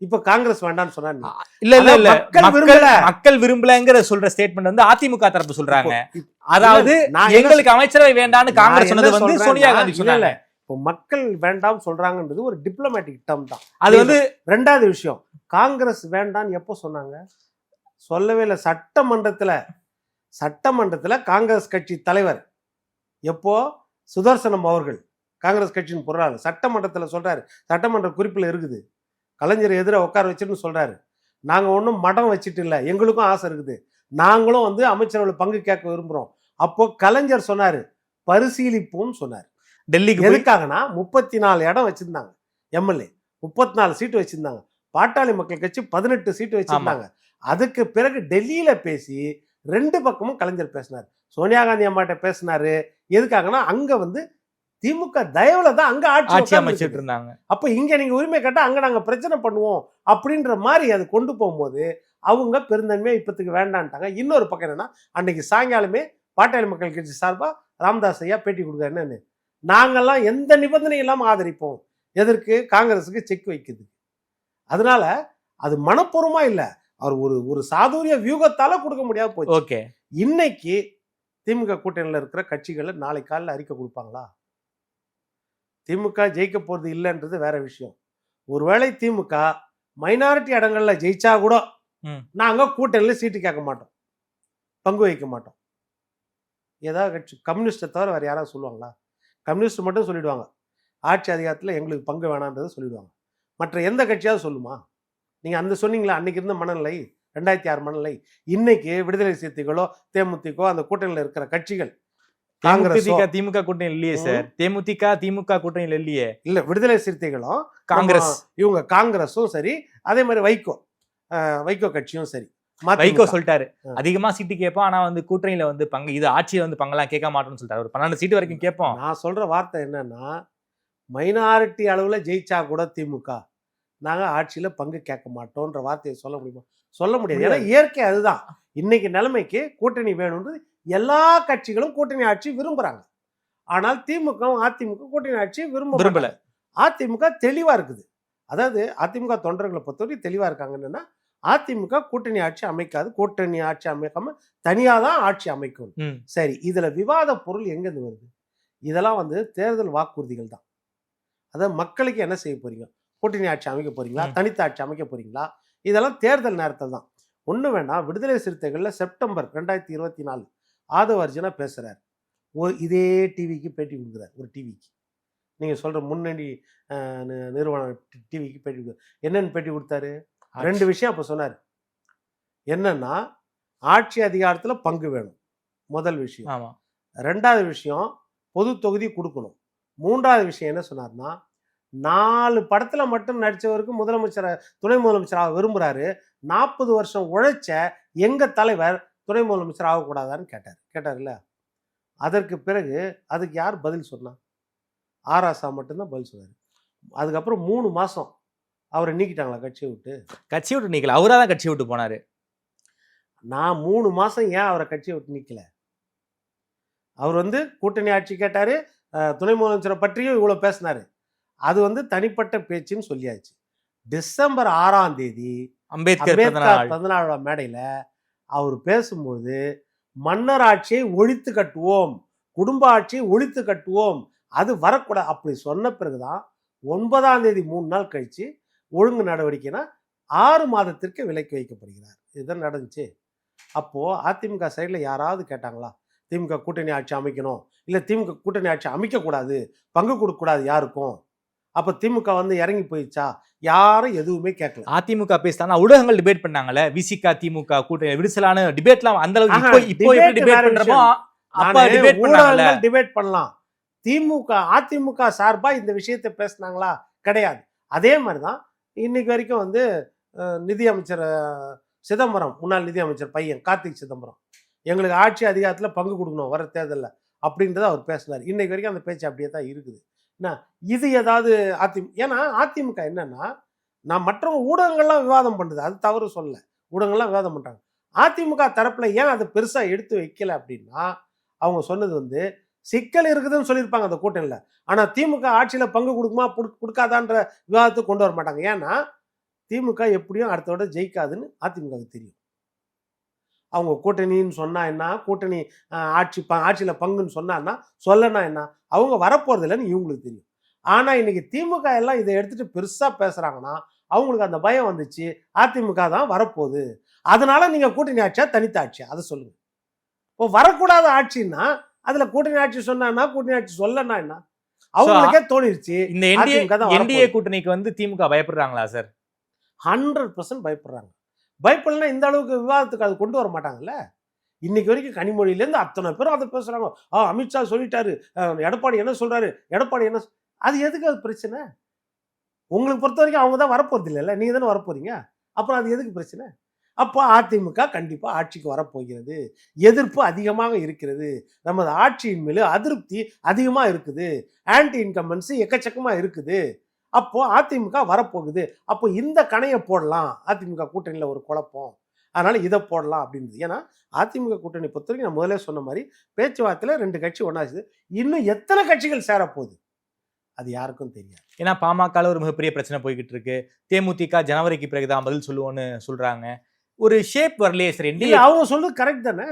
இப்ப காங்கிரஸ் வேண்டான்னு சொன்னா இல்ல இல்ல இல்ல மக்கள் விரும்பலங்கிற சொல்ற ஸ்டேட்மெண்ட் வந்து அதிமுக தரப்பு சொல்றாங்க. அதாவது எங்களுக்கு அமைச்சரவை வேண்டான்னு காங்கிரஸ் சொன்னது வந்து சோனியா காந்தி சொன்னாங்க. இப்போ மக்கள் வேண்டாம் சொல்றாங்கன்றது ஒரு டிப்ளமேட்டிக் டேர்ம் தான். அது வந்து ரெண்டாவது விஷயம், காங்கிரஸ் வேண்டான்னு எப்போ சொன்னாங்க? சொல்லவே இல்லை. சட்டமன்றத்துல காங்கிரஸ் கட்சி தலைவர் எப்போ சுதர்சனம் அவர்கள், காங்கிரஸ் கட்சியின் பொருளாளர், சட்டமன்றத்துல சொல்றாரு, சட்டமன்ற குறிப்பில் இருக்குது, கலைஞர் எதிராக உட்கார வச்சுன்னு சொல்றாரு, நாங்க ஒன்றும் மடம் வச்சுட்டு இல்லை, எங்களுக்கும் ஆசை இருக்குது, நாங்களும் வந்து அமைச்சரவையில் பங்கு கேட்க விரும்புறோம். அப்போ கலைஞர் சொன்னாரு பரிசீலிப்போம்னு சொன்னார். டெல்லிக்கு எதுக்காகனா 34 இடம் வச்சிருந்தாங்க, எம்எல்ஏ 34 சீட்டு வச்சிருந்தாங்க, பாட்டாளி மக்கள் கட்சி 18 சீட்டு வச்சிருந்தாங்க. அதுக்கு பிறகு டெல்லியில பேசி 2 பக்கமும் கலைஞர் பேசினார், சோனியா காந்தி அம்மாட்ட பேசினாரு. எதுக்காகனா அங்க வந்து திமுக தயவுல தான் அங்க ஆட்சி அமைச்சிட்டு இருந்தாங்க. அப்ப இங்க நீங்க உரிமை கேட்டா அங்க நாங்க பிரச்சனை பண்ணுவோம் அப்படின்ற மாதிரி அது கொண்டு போகும்போது அவங்க பெருந்தன்மையா இப்பத்துக்கு வேண்டான்ட்டாங்க. இன்னொரு பக்கம் என்னன்னா, அன்னைக்கு சாயங்காலமே பாட்டாளி மக்கள் கட்சி சார்பா ராமதாஸ் ஐயா பேட்டி கொடுக்குறாரு. என்னன்னு, நாங்கெல்லாம் எந்த நிபந்தனை இல்லாம ஆதரிப்போம், எதற்கு? காங்கிரஸுக்கு செக் வைக்குது. அதனால அது மனப்பூர்வமா இல்ல, அவர் ஒரு ஒரு சாதுரிய வியூகத்தால கொடுக்க முடியாம போச்சு. ஓகே. இன்னைக்கு திமுக கூட்டணியில் இருக்கிற கட்சிகளை நாளை காலையில் அறிக்கை கொடுப்பாங்களா? திமுக ஜெயிக்க போறது இல்லைன்றது வேற விஷயம். ஒருவேளை திமுக மைனாரிட்டி இடங்கள்ல ஜெயிச்சா கூட நாங்க கூட்டணியில சீட்டு கேட்க மாட்டோம், பங்கு வைக்க மாட்டோம். ஏதாவது கட்சி கம்யூனிஸ்டை தவிர வேற யாராவது சொல்லுவாங்களா? கம்யூனிஸ்ட் மட்டும் சொல்லிடுவாங்க ஆட்சி அதிகாரத்தில் எங்களுக்கு பங்கு வேணான்றதை சொல்லிடுவாங்க. மற்ற எந்த கட்சியாவது சொல்லுமா? நீங்க அந்த சொன்னீங்களா அன்னைக்கு இருந்த மனநிலை, 2006 மனநிலை. இன்னைக்கு விடுதலை சிறுத்தைகளோ தேமுதிக அந்த கூட்டணியில் இருக்கிற கட்சிகள், காங்கிரஸ் திமுக கூட்டணி இல்லையே சார். தேமுதிக திமுக கூட்டணியில் இல்லையே. இல்ல, விடுதலை சிறுத்தைகளும் காங்கிரஸ், இவங்க காங்கிரஸும் சரி, அதே மாதிரி வைகோ கட்சியும் சரி. வைகோ சொல்லிட்டாரு அதிகமா சீட்டு கேட்போம், ஆனா வந்து கூட்டணியில வந்து பங்கு, இது ஆட்சியை வந்து பங்கெல்லாம் கேட்க மாட்டோம்னு சொல்லிட்டாரு. ஒரு 12 சீட்டு வரைக்கும் கேட்போம். நான் சொல்ற வார்த்தை என்னன்னா, மைனாரிட்டி அளவுல ஜெயிச்சா கூட திமுக நாங்க ஆட்சியில பங்கு கேட்க மாட்டோம்ன்ற வார்த்தையை சொல்ல முடியுமா? சொல்ல முடியாது. ஏன்னா இயற்கை அதுதான். இன்னைக்கு நிலைமைக்கு கூட்டணி வேணும்ன்றது எல்லா கட்சிகளும் கூட்டணி ஆட்சி விரும்புறாங்க. ஆனால் திமுக அதிமுக கூட்டணி ஆட்சி விரும்பல. அதிமுக தெளிவா இருக்குது. அதாவது அதிமுக தொண்டர்களை பொறுத்தவரை தெளிவா இருக்காங்க. என்னன்னா, அதிமுக கூட்டணி ஆட்சி அமைக்காது, கூட்டணி ஆட்சி அமைக்காம தனியா தான் ஆட்சி அமைக்கும். சரி, இதுல விவாத பொருள் எங்க இருந்து வருது? இதெல்லாம் வந்து தேர்தல் வாக்குறுதிகள் தான். அதாவது மக்களுக்கு என்ன செய்ய போறீங்க? கூட்டணி ஆட்சி அமைக்க போறீங்களா, தனித்த ஆட்சி அமைக்க போறீங்களா? இதெல்லாம் தேர்தல் நேரத்தில் தான். ஒண்ணு வேணா, விடுதலை சிறுத்தைகள்ல செப்டம்பர் 2024 ஆதவ அர்ஜுனா பேசுறாரு. இதே டிவிக்கு பேட்டி கொடுக்குறாரு. ஒரு டிவிக்கு, நீங்க சொல்ற முன்னணி நிறுவன டிவிக்கு பேட்டி கொடுக்குறாரு. என்னன்னு பேட்டி கொடுத்தாரு? 2 விஷயம் அப்ப சொன்னாரு. என்னன்னா, ஆட்சி அதிகாரத்துல பங்கு வேணும், முதல் விஷயம். 2வது விஷயம், பொது தொகுதி கொடுக்கணும். 3வது விஷயம் என்ன சொன்னார்னா, 4 படத்துல மட்டும் நடிச்சவருக்கு துணை முதலமைச்சராக விரும்புறாரு. 40 வருஷம் உழைச்ச எங்க தலைவர் துணை முதலமைச்சர் ஆகக்கூடாதான்னு கேட்டார்ல. அதற்கு பிறகு அதுக்கு யார் பதில் சொன்னா? ஆராசா மட்டும்தான் பதில் சொன்னாரு. அதுக்கப்புறம் 3 மாசம் அவரை நீக்கிட்டாங்களா கட்சியை விட்டு நீக்கல, அவராதான் கட்சியை விட்டு போனாரு. நான் 3 மாசம் ஏன் அவரை கட்சியை விட்டு நீக்கல? அவர் வந்து கூட்டணி ஆட்சி கேட்டாரு, துணை முதலமைச்சரை பற்றியும் இவ்வளவு பேசினாரு. அது வந்து தனிப்பட்ட பேச்சுன்னு சொல்லியாச்சு. டிசம்பர் 6ஆம் தேதி அம்பேத்கர் பிறந்தநாள் மேடையில அவர் பேசும்போது, மன்னர் ஆட்சியை ஒழித்து கட்டுவோம், குடும்ப ஆட்சியை ஒழித்து கட்டுவோம், அது வரக்கூடாது அப்படி சொன்ன பிறகுதான் 9ஆம் தேதி 3 நாள் கழிச்சு ஒழுங்கு நடவடிக்கைனா 6 மாதத்திற்கு விலக்கி வைக்கப்படுகிறார். இதுதான் நடந்துச்சு. அப்போ அதிமுக சைட்ல யாராவது கேட்டாங்களா, திமுக கூட்டணி ஆட்சி அமைக்கணும், இல்ல திமுக கூட்டணி ஆட்சி அமைக்க கூடாது, பங்கு கொடுக்க கூடாது யாருக்கும்? அப்ப திமுக வந்து இறங்கி போயிடுச்சா? யாரும் எதுவுமே கேட்கல. அதிமுக பேசினா ஊடகங்கள் டிபேட் பண்ணாங்களே, விசிக திமுக கூட்டணி விடுதலான டிபேட்லாம் அந்த அளவுக்கு இப்போ எப்படி டிபேட் பண்றோமோ அப்ப டிபேட் பண்ணாங்கல. டிபேட் பண்ணலாம். அதிமுக சார்பா இந்த விஷயத்தை பேசினாங்களா? கிடையாது. அதே மாதிரிதான் இன்னைக்கு வரைக்கும் வந்து நிதியமைச்சர் சிதம்பரம், முன்னாள் நிதியமைச்சர் பையன் கார்த்திக் சிதம்பரம், எங்களுக்கு ஆட்சி அதிகாரத்துல பங்கு கொடுக்கணும் வர தேர்தலில் அப்படின்றத அவர் பேசினார். இன்னைக்கு வரைக்கும் அந்த பேச்சு அப்படியே தான் இருக்குது. இது ஏதாவது ஏன்னா அதிமுக என்னன்னா, நான் மற்றவங்க ஊடகங்கள்லாம் விவாதம் பண்ணுது, அது தவறு சொல்ல, ஊடகங்கள்லாம் விவாதம் பண்றாங்க. அதிமுக தரப்புல ஏன் அதை பெருசா எடுத்து வைக்கல அப்படின்னா, அவங்க சொன்னது வந்து சிக்கல் இருக்குதுன்னு சொல்லியிருப்பாங்க அந்த கூட்டணியில. ஆனா திமுக ஆட்சியில பங்கு கொடுக்குமா கொடுக்காதான்ற விவாதத்தை கொண்டு வர மாட்டாங்க. ஏன்னா திமுக எப்படியும் அடுத்த விட ஜெயிக்காதுன்னு அதிமுகவுக்கு தெரியும். அவங்க கூட்டணின்னு சொன்னா என்ன, கூட்டணி ஆட்சியில பங்குன்னு சொன்னா சொல்லனா என்ன, அவங்க வரப்போறது இல்லைன்னு இவங்களுக்கு தெரியும். ஆனா இன்னைக்கு திமுக எல்லாம் இதை எடுத்துட்டு பெருசா பேசுறாங்கன்னா அவங்களுக்கு அந்த பயம் வந்துச்சு, அதிமுக தான் வரப்போகுது, அதனால நீங்க கூட்டணி ஆட்சியா தனித்த ஆட்சியா அதை சொல்லுங்க. இப்போ வரக்கூடாத ஆட்சின்னா அதுல கூட்டணி ஆட்சி சொன்னா கூட்டணி ஆட்சி சொல்லனா என்ன, அவங்களுக்கே தோணிருச்சு. இந்த என்டிஏ கூட்டணிக்கு வந்து திமுக பயப்படுறாங்களா சார்? 100% பயப்படுறாங்க. பயப்படலன்னா இந்த அளவுக்கு விவாதத்துக்கு அது கொண்டு வர மாட்டாங்கல்ல. இன்னைக்கு வரைக்கும் கனிமொழியிலேருந்து அத்தனை பேரும் அதை பேசுறாங்க. அமித்ஷா சொல்லிட்டாரு, எடப்பாடி என்ன சொல்றாரு, எடப்பாடி என்ன, அது எதுக்கு அது பிரச்சனை? உங்களுக்கு பொறுத்த வரைக்கும் அவங்க தான் வரப்போறது இல்லைல்ல, நீங்க தானே வரப்போறீங்க. அப்புறம் அது எதுக்கு பிரச்சனை? அப்போ அதிமுக கண்டிப்பா ஆட்சிக்கு வரப்போகிறது, எதிர்ப்பு அதிகமாக இருக்கிறது, நமது ஆட்சியின் மேல அதிருப்தி அதிகமா இருக்குது, ஆன்டி இன்கம்பன்சி எக்கச்சக்கமா இருக்குது. அப்போ அதிமுக வரப்போகுது. அப்போ இந்த கணையை போடலாம், அதிமுக கூட்டணியில ஒரு குழப்பம், அதனால இதை போடலாம் அப்படின்றது. ஏன்னா அதிமுக கூட்டணி பொறுத்த வரைக்கும் நான் முதலே சொன்ன மாதிரி பேச்சுவார்த்தையில 2 கட்சி ஒன்னாச்சு. இன்னும் எத்தனை கட்சிகள் சேரப்போகுது? அது யாருக்கும் தெரியாது. ஏன்னா பாமக ஒரு மிகப்பெரிய பிரச்சனை போய்கிட்டு இருக்கு. தேமுதிக ஜனவரிக்கு பிறகுதான் பதில் சொல்லுவோம்னு சொல்றாங்க. ஒரு ஷேப் வரலையே சார். இல்ல, அவங்க சொல்றது கரெக்ட் தானே.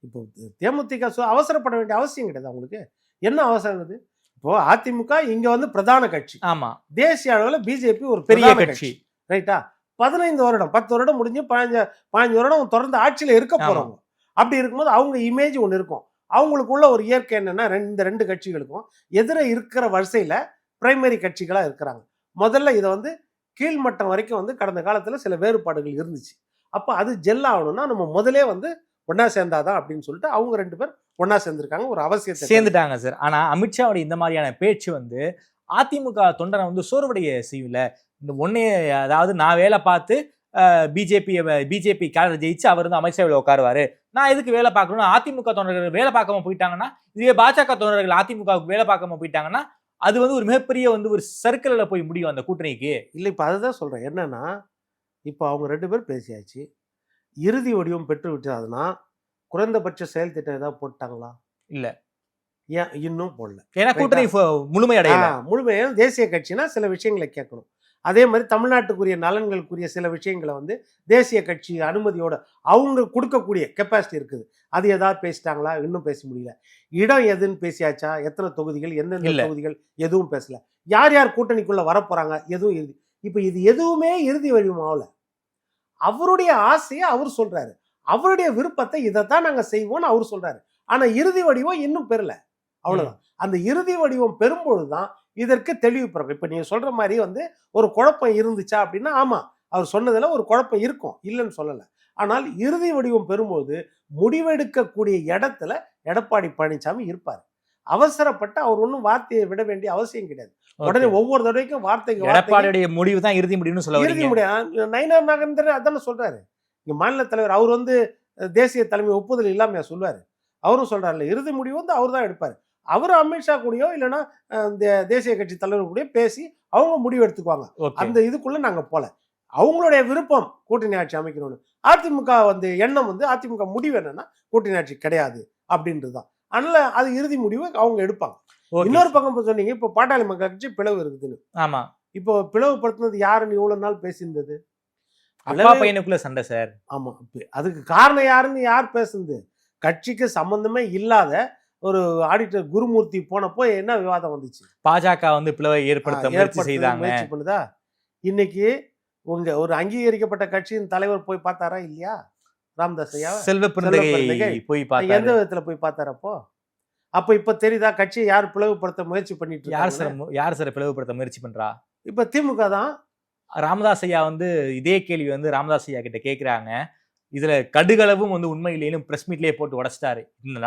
இப்போ தேமுதிக அவசரப்பட வேண்டிய அவசியம் கிடையாது. அவங்களுக்கு என்ன அவசரம் இருக்குது? இப்போ அதிமுக இங்க வந்து பிரதான கட்சி. ஆமா, தேசிய அளவுல பிஜேபி ஒரு பெரிய பெரிய கட்சி. கட்சி, ரைட்டா? 15 வருடம் 10 வருடம் முடிஞ்சு 15 வருடம் தொடர்ந்து ஆட்சியில இருக்க போறவங்க. அப்படி இருக்கும்போது அவங்க இமேஜ் ஒன்று இருக்கும். அவங்களுக்குள்ள ஒரு இயற்கை என்னன்னா, இந்த 2 கட்சிகளுக்கும் எதிர இருக்கிற வரிசையில பிரைமரி கட்சிகளா இருக்கிறாங்க. முதல்ல இதை வந்து கீழ்மட்டம் வரைக்கும் வந்து கடந்த காலத்துல சில வேறுபாடுகள் இருந்துச்சு. அப்ப அது ஜெல் ஆகணும்னா நம்ம முதலே வந்து ஒன்னா சேர்ந்தாதான் அப்படின்னு சொல்லிட்டு அவங்க 2 பேர் ஒன்னா சேர்ந்திருக்காங்க. ஒரு அவசியத்தை சேர்ந்துட்டாங்க சார். ஆனா அமித்ஷாவுடைய இந்த மாதிரியான பேச்சு வந்து அதிமுக தொண்டனை வந்து சோர்வடைய செய்யல. இந்த ஒன்னே, அதாவது நான் வேலை பார்த்து பிஜேபி கேடர் ஜெயிச்சு அவர் வந்து அமைச்சரவையில் உட்காருவாரு, நான் எதுக்கு வேலை பார்க்கணும்? அதிமுக தொண்டர்கள் வேலை பார்க்காம போயிட்டாங்கன்னா, இதுவே பாஜக தொண்டர்கள் அதிமுகவுக்கு வேலை பார்க்காம போயிட்டாங்கன்னா அது வந்து ஒரு மிகப்பெரிய வந்து ஒரு சர்க்கிள்ல போய் முடியும் அந்த கூட்டணிக்கு. இல்லை, இப்ப அதுதான் சொல்றேன். என்னன்னா, இப்போ அவங்க 2 பேர் பேசியாச்சு. இறுதி வடிவம் பெற்று விட்டதுன்னா குறைந்தபட்ச செயல் திட்டம் ஏதாவது போட்டாங்களா? இல்ல, ஏன் இன்னும் போடல? ஏன்னா கூட்டணி முழுமை அடையல. முழுமையாக தேசிய கட்சினா சில விஷயங்களை கேட்கணும். அதே மாதிரி தமிழ்நாட்டுக்குரிய நலன்களுக்குரிய சில விஷயங்களை வந்து தேசிய கட்சி அனுமதியோட அவங்க கொடுக்கக்கூடிய கெப்பாசிட்டி இருக்குது. அது ஏதாவது பேசிட்டாங்களா? இன்னும் பேச முடியல. இடம் எதுன்னு பேசியாச்சா? எத்தனை தொகுதிகள், எந்தெந்த தொகுதிகள், எதுவும் பேசல. யார் யார் கூட்டணிக்குள்ள வரப்போறாங்க, எதுவும் இறுதி. இப்ப இது எதுவுமே இறுதி வடிவமாகல. அவருடைய ஆசையை அவர் சொல்றாரு, அவருடைய விருப்பத்தை இதைத்தான் நாங்க செய்வோம்னு அவர் சொல்றாரு. ஆனா இறுதி வடிவம் இன்னும் பெறல. அவ்வளவுதான். அந்த இறுதி வடிவம் பெறும்பொழுதுதான் இதற்கு தெளிவு பிறகு. இப்ப நீங்க சொல்ற மாதிரி வந்து ஒரு குழப்பம் இருந்துச்சா அப்படின்னா, ஆமா, அவர் சொன்னதுல ஒரு குழப்பம் இருக்கும், இல்லைன்னு சொல்லல. ஆனால் இறுதி வடிவம் பெறும்போது முடிவெடுக்கக்கூடிய இடத்துல எடப்பாடி பழனிசாமி இருப்பார். அவசரப்பட்டு அவர் ஒன்றும் வார்த்தையை விட வேண்டிய அவசியம் கிடையாது. உடனே ஒவ்வொரு தடவைக்கும் வார்த்தைக்கு எடப்பாடியுடைய முடிவு தான் இறுதி முடிவுன்னு சொல்ல இறுதி முடியாது. நயினார் நாகேந்திரன் அதான சொல்றாரு. இங்க மாநில தலைவர் அவர் வந்து தேசிய தலைமை ஒப்புதல் இல்லாம சொல்லுவாரு. அவரும் சொல்றாருல்ல, இறுதி முடிவு வந்து அவர் தான் எடுப்பாரு. அவர் அமித்ஷா கூடயோ இல்லைன்னா தேசிய கட்சி தலைவர் கூட பேசி அவங்க முடிவு எடுத்துக்குவாங்க. அந்த இதுக்குள்ள நாங்க போல. அவங்களுடைய விருப்பம் கூட்டணி ஆட்சி அமைக்கணும்னு. அதிமுக வந்து எண்ணம் வந்து அதிமுக முடிவு என்னன்னா கூட்டணி ஆட்சி கிடையாது அப்படின்றதுதான். அதனால அது இறுதி முடிவு அவங்க எடுப்பாங்க. இன்னொரு பக்கம் சொன்னீங்க, இப்போ பாட்டாளி மக்கள் கட்சி பிளவு இருக்குதுன்னு. ஆமா, இப்போ பிளவுபடுத்தினது யாருன்னு இவ்வளவு நாள் பேசியிருந்தது? அப்பா பையனுக்குள்ள சண்டை சார். ஆமா, அதுக்கு காரணம் யாருன்னு யார் பேசுனது? கட்சிக்கு சம்பந்தமே இல்லாத ஒரு ஆடிட்டர் குருமூர்த்தி போனப்போ என்ன விவாதம் வந்துச்சு? பாஜக வந்து பிளவை ஏற்படுத்த முயற்சி பண்ணுதா? இன்னைக்கு உங்க ஒரு அங்கீகரிக்கப்பட்ட கட்சியின் தலைவர் போய் பார்த்தாரா இல்லையா? ராமதாஸ் ஐயா செல்வ பிறந்தகை போய் பார்த்தாரு. எந்த விதத்துல போய் பார்த்தாரப்போ? அப்ப இப்ப தெரியுதா கட்சியை யார் பிளவுபடுத்த முயற்சி பண்ணிட்டு இருக்காங்க? யார் சார் பிளவுபடுத்த முயற்சி பண்றா? இப்ப திமுக தான். ராமதாஸ் ஐயா வந்து இதே கேள்வி வந்து ராமதாஸ் ஐயா கிட்ட கேக்குறாங்க. இதுல கடுகளவும் வந்து உண்மையிலேயும் பிரஸ் மீட்லயே போட்டு உடைச்சிட்டாரு. இந்த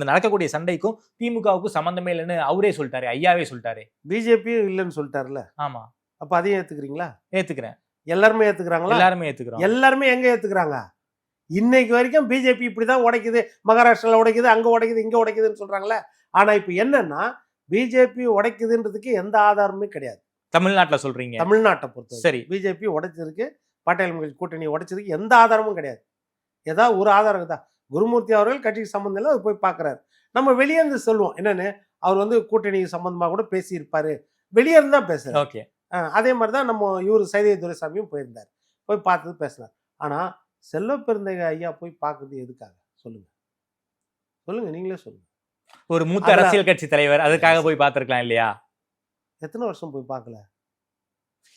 நடக்கக்கூடிய சண்டைக்கும் திமுகவுக்கும் சம்பந்தமே இல்லைன்னு அவரே சொல்லிட்டாரு, ஐயாவே சொல்லிட்டாரு. பிஜேபியும் இல்லைன்னு சொல்லிட்டாருல்ல. ஆமா, அப்ப அதையும் ஏத்துக்கிறீங்களா? ஏத்துக்கிறேன். எல்லாருமே ஏத்துக்கிறாங்களா? எல்லாருமே ஏத்துக்கிறோம். எல்லாருமே எங்க ஏத்துக்கிறாங்க? இன்னைக்கு வரைக்கும் பிஜேபி இப்படிதான் உடைக்குது, மகாராஷ்டிரால உடைக்குது, அங்க உடைக்குது, இங்க உடைக்குதுன்னு சொல்றாங்களே. ஆனா இப்ப என்னன்னா, பிஜேபி உடைக்குதுன்றதுக்கு எந்த ஆதாரமுமே கிடையாது. தமிழ்நாட்டுல சொல்றீங்க? தமிழ்நாட்டை பொறுத்த சரி, பிஜேபி உடைச்சிருக்கு, பாட்டாளி மக்கள் கூட்டணி உடைச்சதுக்கு எந்த ஆதாரமும் கிடையாது. ஏதாவது ஒரு ஆதாரம் தான். குருமூர்த்தி அவர்கள் கட்சிக்கு சம்பந்தம் இல்லை, அவர் போய் பார்க்குறாரு. நம்ம வெளியே இருந்து சொல்லுவோம் என்னன்னு, அவர் வந்து கூட்டணி சம்பந்தமாக கூட பேசியிருப்பாரு, வெளியே இருந்து தான் பேசுறாரு. ஓகே, அதே மாதிரி தான் நம்ம இவர் சைதை துரைசாமியும் போயிருந்தார், போய் பார்த்தது பேசினார். ஆனா செல்வ பெருந்தகை ஐயா போய் பார்க்குறது எதுக்காக சொல்லுங்க? சொல்லுங்க, நீங்களே சொல்லுங்க. ஒரு மூத்த அரசியல் கட்சி தலைவர் அதுக்காக போய் பார்த்திருக்கலாம் இல்லையா? எத்தனை வருஷம் போய் பார்க்கல?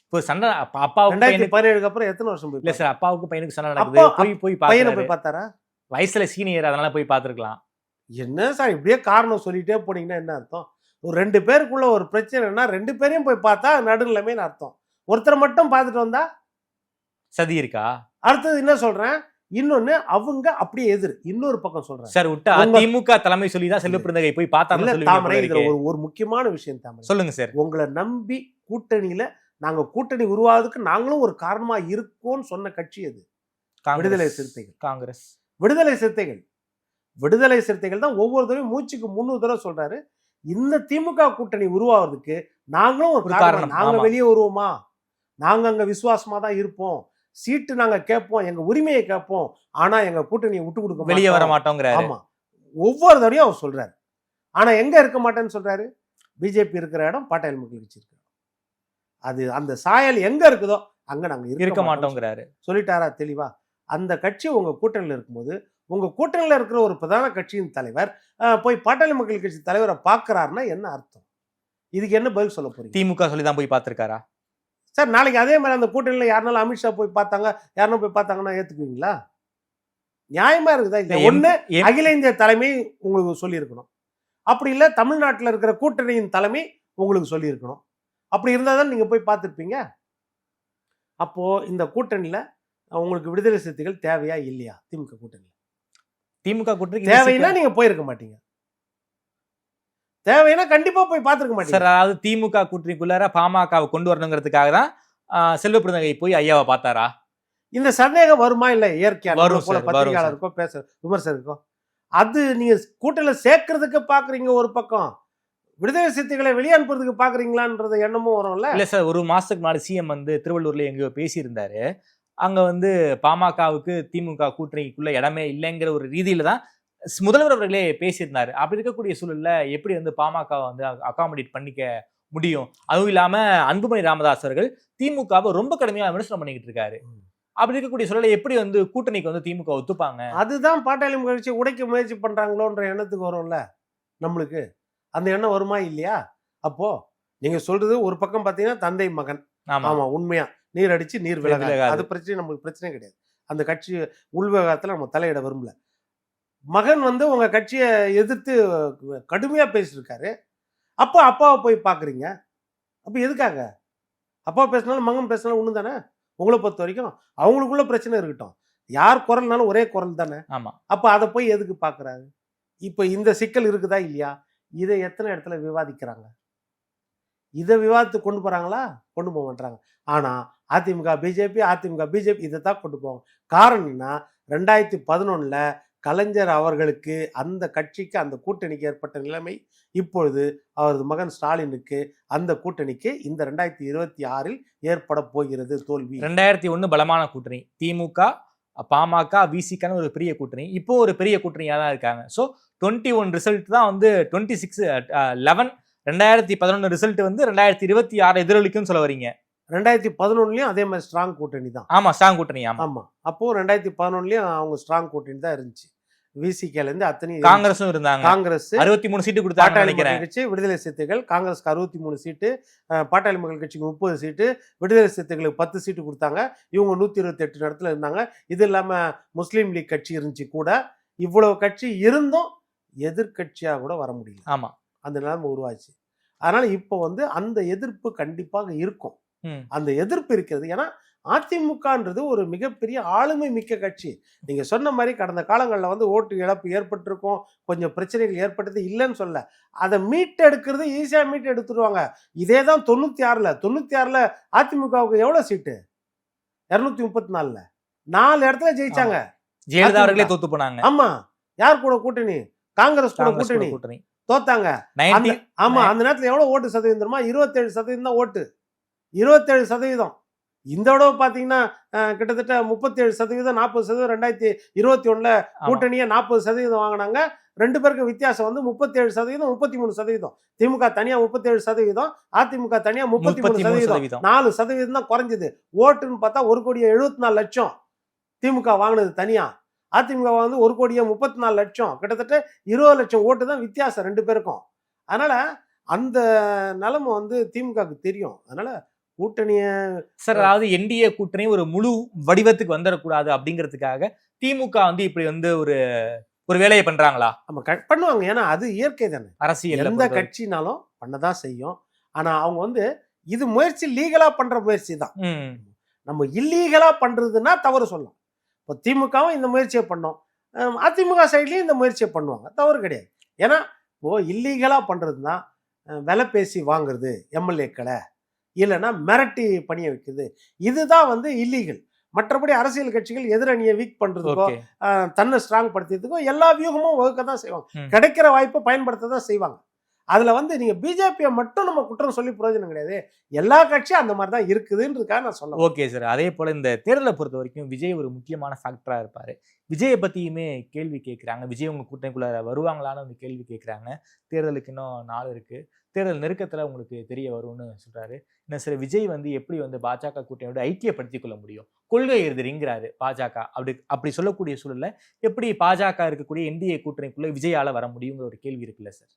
இப்போ சண்டை அப்பாவுக்கு 2017 அப்புறம் எத்தனை வருஷம் போய்? இல்ல சார், அப்பாவுக்கு பையனுக்கு சண்டை நடக்குது, போய் பையனை போய் பார்த்தாரா? வயசுல சீனியர், அதனால போய் பார்த்திருக்கலாம். என்ன சார் இப்படியே காரணம் சொல்லிட்டே போனீங்கன்னா என்ன அர்த்தம்? ஒரு 2 பேருக்குள்ள ஒரு பிரச்சனைனா 2 பேரையும் போய் பார்த்தா நடுநிலைமைன்னு அர்த்தம். ஒருத்தரை மட்டும் பார்த்துட்டு வந்தா சதி இருக்கா? அடுத்தது என்ன சொல்றேன், இன்னொன்னு அவங்க அப்படியே எதிர் இன்னொரு பக்கம் சொல்றேன் சார். விட்டா திமுக தலைமை சொல்லிதான் செல்வ பிறந்தகை போய் பார்த்தா. ஒரு முக்கியமான விஷயம் தாமரை, சொல்லுங்க சார். உங்களை நம்பி கூட்டணியில நாங்க கூட்டணி உருவாவதுக்கு நாங்களும் ஒரு காரணமா இருக்கோம்னு சொன்ன கட்சி அது விடுதலை சிறுத்தைகள். காங்கிரஸ் விடுதலை சிறுத்தைகள் தான் ஒவ்வொரு தடவையும் மூச்சுக்கு 300 தடவை சொல்றாரு, இந்த திமுக கூட்டணி உருவாவதுக்கு நாங்களும் ஒரு காரணம். நாங்க வெளியே வருவோமா, நாங்க அங்க விசுவாசமா தான் இருப்போம், சீட்டு நாங்க கேட்போம், எங்க உரிமையை கேட்போம், ஆனா எங்க கூட்டணியை விட்டு கொடுக்க வெளியே வர மாட்டோங்கிறாரு. ஆமா, ஒவ்வொரு தடவையும் அவர் சொல்றாரு. ஆனா எங்க இருக்க மாட்டேன்னு சொல்றாரு? பிஜேபி இருக்கிற இடம் பாட்டாளி மக்கள் கட்சி இருக்கு. அது அந்த சாயல் எங்க இருக்குதோ அங்க நாங்க இருக்க மாட்டோங்கிறாரு. சொல்லிட்டாரா தெளிவா? அந்த கட்சி உங்க கூட்டணியில் இருக்கும்போது உங்க கூட்டணியில் இருக்கிற ஒரு பிரதான கட்சியின் தலைவர் போய் பாட்டாளி மக்கள் கட்சி தலைவரை பார்க்கிறாருன்னா என்ன அர்த்தம்? இதுக்கு என்ன பதில் சொல்ல போறீங்க? திமுக சொல்லிதான் போய் பார்த்திருக்காரா சார்? நாளைக்கு அதே மாதிரி அந்த கூட்டணியில் யாருனாலும் அமித்ஷா போய் பார்த்தாங்க, யாருன்னா போய் பார்த்தாங்கன்னா ஏத்துக்குவீங்களா? நியாயமா இருக்குதா? இல்ல ஒண்ணு அகில இந்திய தலைமை உங்களுக்கு சொல்லியிருக்கணும், அப்படி இல்லை தமிழ்நாட்டில் இருக்கிற கூட்டணியின் தலைமை உங்களுக்கு சொல்லியிருக்கணும். அப்படி இருந்தால் தான் நீங்க போய் பார்த்துருப்பீங்க. அப்போ இந்த கூட்டணியில உங்களுக்கு விடுதலை சிறுத்தைகள் தேவையா இல்லையா? திமுக கூட்டணியில் திமுக கூட்டணி தேவைன்னா நீங்க போயிருக்க மாட்டீங்க. தேவைன்னா கண்டிப்பா போய் பார்த்துருக்க மாட்டீங்க. சார், அதாவது திமுக கூட்டணிக்குள்ளார பாமகவை கொண்டு வரணுங்கிறதுக்காக தான் செல்வ பிறந்தகை போய் ஐயாவை பார்த்தாரா? இந்த சந்தேகம் வருமா? இல்ல இயற்கையான வரும் போல சார், பத்திரிகையாளருக்கோ பேச விமர்சகருக்கோ அது நீங்க கூட்டணியில சேர்க்கறதுக்கு பாக்குறீங்க ஒரு பக்கம், விடுதலை சிறுத்தைகளை வெளியே அனுப்புறதுக்கு பாக்குறீங்களான்றது எண்ணமும் வரும்ல. இல்ல சார், ஒரு மாசத்துக்கு முன்னாடி சிஎம் வந்து திருவள்ளூர்ல எங்கேயோ பேசியிருந்தாரு. அங்க வந்து பாமகவுக்கு திமுக கூட்டணிக்குள்ள இடமே இல்லைங்கிற ஒரு ரீதியில தான் முதல்வர் அவர்களே பேசியிருந்தாரு. அப்படி இருக்கக்கூடிய சூழல்ல எப்படி வந்து பாமக வந்து அகாமடேட் பண்ணிக்க முடியும்? அதுவும் இல்லாம அன்புமணி ராமதாஸ் அவர்கள் திமுகவை ரொம்ப கடுமையா விமர்சனம் பண்ணிக்கிட்டு இருக்காரு. அப்படி இருக்கக்கூடிய சூழலை எப்படி வந்து கூட்டணிக்கு வந்து திமுக ஒத்துப்பாங்க? அதுதான் பாட்டாளி கட்சி உடைக்க முயற்சி பண்றாங்களோன்ற எண்ணத்துக்கு வரும்ல நம்மளுக்கு. அந்த எண்ணம் வருமா இல்லையா? அப்போ நீங்க சொல்றது ஒரு பக்கம் பாத்தீங்கன்னா தந்தை மகன், ஆமா உண்மையா நீர் அடிச்சு நீர் விலகாது, அது பிரச்சனை, நமக்கு பிரச்சனை கிடையாது. அந்த கட்சி உள்விவகாரத்துல நம்ம தலையிட விரும்பல. மகன் வந்து உங்க கட்சியை எதிர்த்து கடுமையா பேசியிருக்காரு. அப்போ அப்பாவை போய் பாக்குறீங்க. அப்ப எதுக்காக? அப்பா பேசினாலும் மகன் பேசினாலும் ஒண்ணு தானே. உங்களை பொறுத்த வரைக்கும் அவங்களுக்குள்ள பிரச்சனை இருக்கட்டும், யார் குரல்னாலும் ஒரே குரல் தானே. ஆமா. அப்ப அதை போய் எதுக்கு பாக்குறாரு? இப்ப இந்த சிக்கல் இருக்குதா இல்லையா? இதை எத்தனை இடத்துல விவாதிக்கிறாங்க? இதை விவாதத்துக்கு கொண்டு போறாங்களா? கொண்டு போக மாட்டாங்க. ஆனா அதிமுக பிஜேபி இதை தான் கொண்டு போவாங்க. காரணம் என்ன? 2011 கலைஞர் அவர்களுக்கு அந்த கட்சிக்கு அந்த கூட்டணிக்கு ஏற்பட்ட நிலைமை இப்பொழுது அவரது மகன் ஸ்டாலினுக்கு அந்த கூட்டணிக்கு இந்த 2026 ஏற்பட போகிறது தோல்வி. 2001 பலமான கூட்டணி, திமுக பாமக விசிக்கான ஒரு பெரிய கூட்டணி, இப்போ ஒரு பெரிய கூட்டணியா தான் இருக்காங்க. ஸோ 21 ரிசல்ட் தான் வந்து 2011 ரிசல்ட் வந்து 2026 எதிரொலிக்கும் சொல்ல வரீங்க. 2011 அதே மாதிரி ஸ்ட்ராங் கூட்டணி தான். ஆமா, ஸ்ட்ராங் கூட்டணி. ஆமா, அப்போ 2011 அவங்க ஸ்ட்ராங் கூட்டணி தான் இருந்துச்சு. விசிகேல இருந்து அத்தனை காங்கிரஸும் இருந்தாங்க. காங்கிரஸ் 63 சீட்டு கொடுத்தாங்க நினைக்கிறேன். கட்சி விடுதலை சிறுத்தைகள் காங்கிரஸ்க்கு 63 சீட்டு, பாட்டாளி மக்கள் கட்சிக்கு 30 சீட்டு, விடுதலை சிறுத்தைகளுக்கு 10 சீட்டு கொடுத்தாங்க. இவங்க 128 இடத்துல இருந்தாங்க. இது இல்லாம முஸ்லீம் லீக் கட்சி இருந்துச்சு கூட. இவ்வளவு கட்சி இருந்தும் எதிர்கட்சியா கூட வர முடியல. ஆமா, அந்த நிலைமை உருவாச்சு. அதனால இப்போ வந்து அந்த எதிர்ப்பு கண்டிப்பாக இருக்கும். அந்த எதிர்ப்பு இருக்கிறது. ஏன்னா அதிமுகன்றது ஒரு மிகப்பெரிய ஆளுமை மிக்க கட்சி. நீங்க சொன்ன மாதிரி கடந்த காலங்களில் வந்து ஓட்டு இழப்பு ஏற்பட்டிருக்கும், கொஞ்சம் பிரச்சனைகள் ஏற்பட்டது இல்லைன்னு சொல்ல. அதை மீட்டெடுக்கிறது ஈஸியா மீட்டு எடுத்துருவாங்க. இதே தான் 96ல அதிமுகவுக்கு எவ்வளவு சீட்டு? 234 4 இடத்துல ஜெயிச்சாங்க. ஜெயலலிதா அவர்களே தோத்து போனாங்க. ஆமா, யார் கூட கூட்டணி? காங்கிரஸ் கூட கூட்டணி, தோத்தாங்க. ஆமா, அந்த நேரத்துல எவ்வளவு ஓட்டு சதவீதம் தெரியுமா? 27% தான் ஓட்டு. 27%. இந்த தடவை பாத்தீங்கன்னா கிட்டத்தட்ட 37%, 40%. 2021 கூட்டணியை 40% வாங்கினாங்க. 2 பேருக்கு வித்தியாசம் வந்து 37%, 33%. திமுக தனியா 37%, அதிமுக தனியா 33%. 4% தான் குறைஞ்சது. ஓட்டுன்னு பார்த்தா 1,74,00,000 திமுக வாங்கினது தனியா. அதிமுக வந்து 1,34,00,000, கிட்டத்தட்ட 20 லட்சம் ஓட்டு தான் வித்தியாசம் 2 பேருக்கும். அதனால அந்த நிலைமை வந்து திமுகவுக்கு தெரியும். அதனால கூட்டணிய சார், அதாவது என்டிஏ கூட்டணி ஒரு முழு வடிவத்துக்கு வந்துடக்கூடாது அப்படிங்கிறதுக்காக திமுக வந்து இப்படி வந்து ஒரு வேலையை பண்றாங்களா? நம்ம பண்ணுவாங்க. ஏன்னா அது இயற்கை தானே. அரசியல் எந்த கட்சினாலும் பண்ணதான் செய்யும். ஆனா அவங்க வந்து இது முயற்சி லீகலா பண்ற முயற்சி தான். நம்ம இல்லீகலா பண்றதுன்னா தவறு சொல்லலாம். இப்போ திமுகவும் இந்த முயற்சியை பண்ணோம், அதிமுக சைட்லயும் இந்த முயற்சியை பண்ணுவாங்க, தவறு கிடையாது. ஏன்னா இப்போ இல்லீகலா பண்றதுன்னா விலை பேசி வாங்குறது எம்எல்ஏக்களை, இல்லைன்னா மிரட்டி பணிய வைக்கிறது, இதுதான் வந்து இல்லீகல். மற்றபடி அரசியல் கட்சிகள் எதிரணியை வீக் பண்றதுக்கோ தன்னை ஸ்ட்ராங் படுத்துறதுக்கோ எல்லா வியூகமும் வகுக்க தான் செய்வாங்க. கிடைக்கிற வாய்ப்பை பயன்படுத்த தான் செய்வாங்க. அதுல வந்து நீங்க பிஜேபியை மட்டும் நம்ம குற்றம் சொல்லி பிரயோஜனம் கிடையாது. எல்லா கட்சியும் அந்த மாதிரி தான் இருக்குதுன்றதுக்காக நான் சொல்ல. Okay sir. அதே போல இந்த தேர்தலை பொறுத்த வரைக்கும் விஜய் ஒரு முக்கியமான ஃபேக்டரா இருப்பாரு. விஜயை பத்தியுமே கேள்வி கேட்கிறாங்க. விஜய் உங்க கூட்டணிக்குள்ள வருவாங்களான்னு ஒரு கேள்வி கேட்கிறாங்க. தேர்தலுக்கு இன்னும் நாள் இருக்கு. தேர்தல் நெருக்கத்துல உங்களுக்கு தெரிய வரும்னு சொல்றாரு. என்ன சார், விஜய் வந்து எப்படி வந்து பாஜக கூட்டணியோட ஐக்கியப்படுத்திக் கொள்ள முடியும்? கொள்கை எதிரிங்கிறாரு பாஜக. அப்படி சொல்லக்கூடிய சூழல்ல எப்படி பாஜக இருக்கக்கூடிய என்டிஏ கூட்டணிக்குள்ள விஜயால வர முடியுங்கிற ஒரு கேள்வி இருக்குல்ல சார்.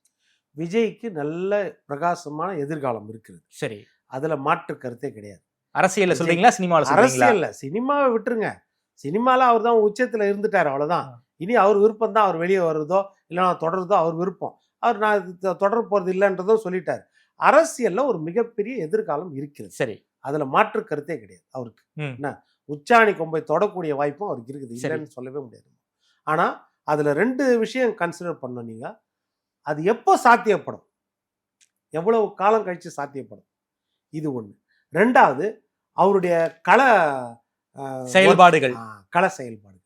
விஜய்க்கு நல்ல பிரகாசமான எதிர்காலம் இருக்குது. சரி, அதுல மாற்று கருத்தே கிடையாது. அரசியல்ல சொல்றீங்களா, சினிமாவில் சொல்றீங்களா? அரசியல்ல, சினிமாவை விட்டுருங்க. சினிமால அவர் தான் உச்சத்துல இருந்துட்டாரு, அவ்வளவுதான். இனி அவர் விருப்பம் தான், அவர் வெளியே வர்றதோ இல்லைன்னா தொடர்றதோ அவர் விருப்பம். அவர் நான் தொடர போறது இல்லைன்றதும் சொல்லிட்டாரு. அரசியல்ல ஒரு மிகப்பெரிய எதிர்காலம் இருக்கிறது. சரி, அதுல மாற்று கருத்தே கிடையாது அவருக்கு. என்ன, உச்சாணி கொம்பை தொடக்கூடிய வாய்ப்பும் அவருக்கு இருக்குது, இல்லைன்னு சொல்லவே முடியாது. ஆனா அதுல 2 விஷயம் கன்சிடர் பண்ண. நீங்க அது எப்போ சாத்தியப்படும், எவ்வளவு காலம் கழிச்சு சாத்தியப்படும், இது ஒண்ணு. 2வது அவருடைய செயல்பாடுகள், கள செயல்பாடு.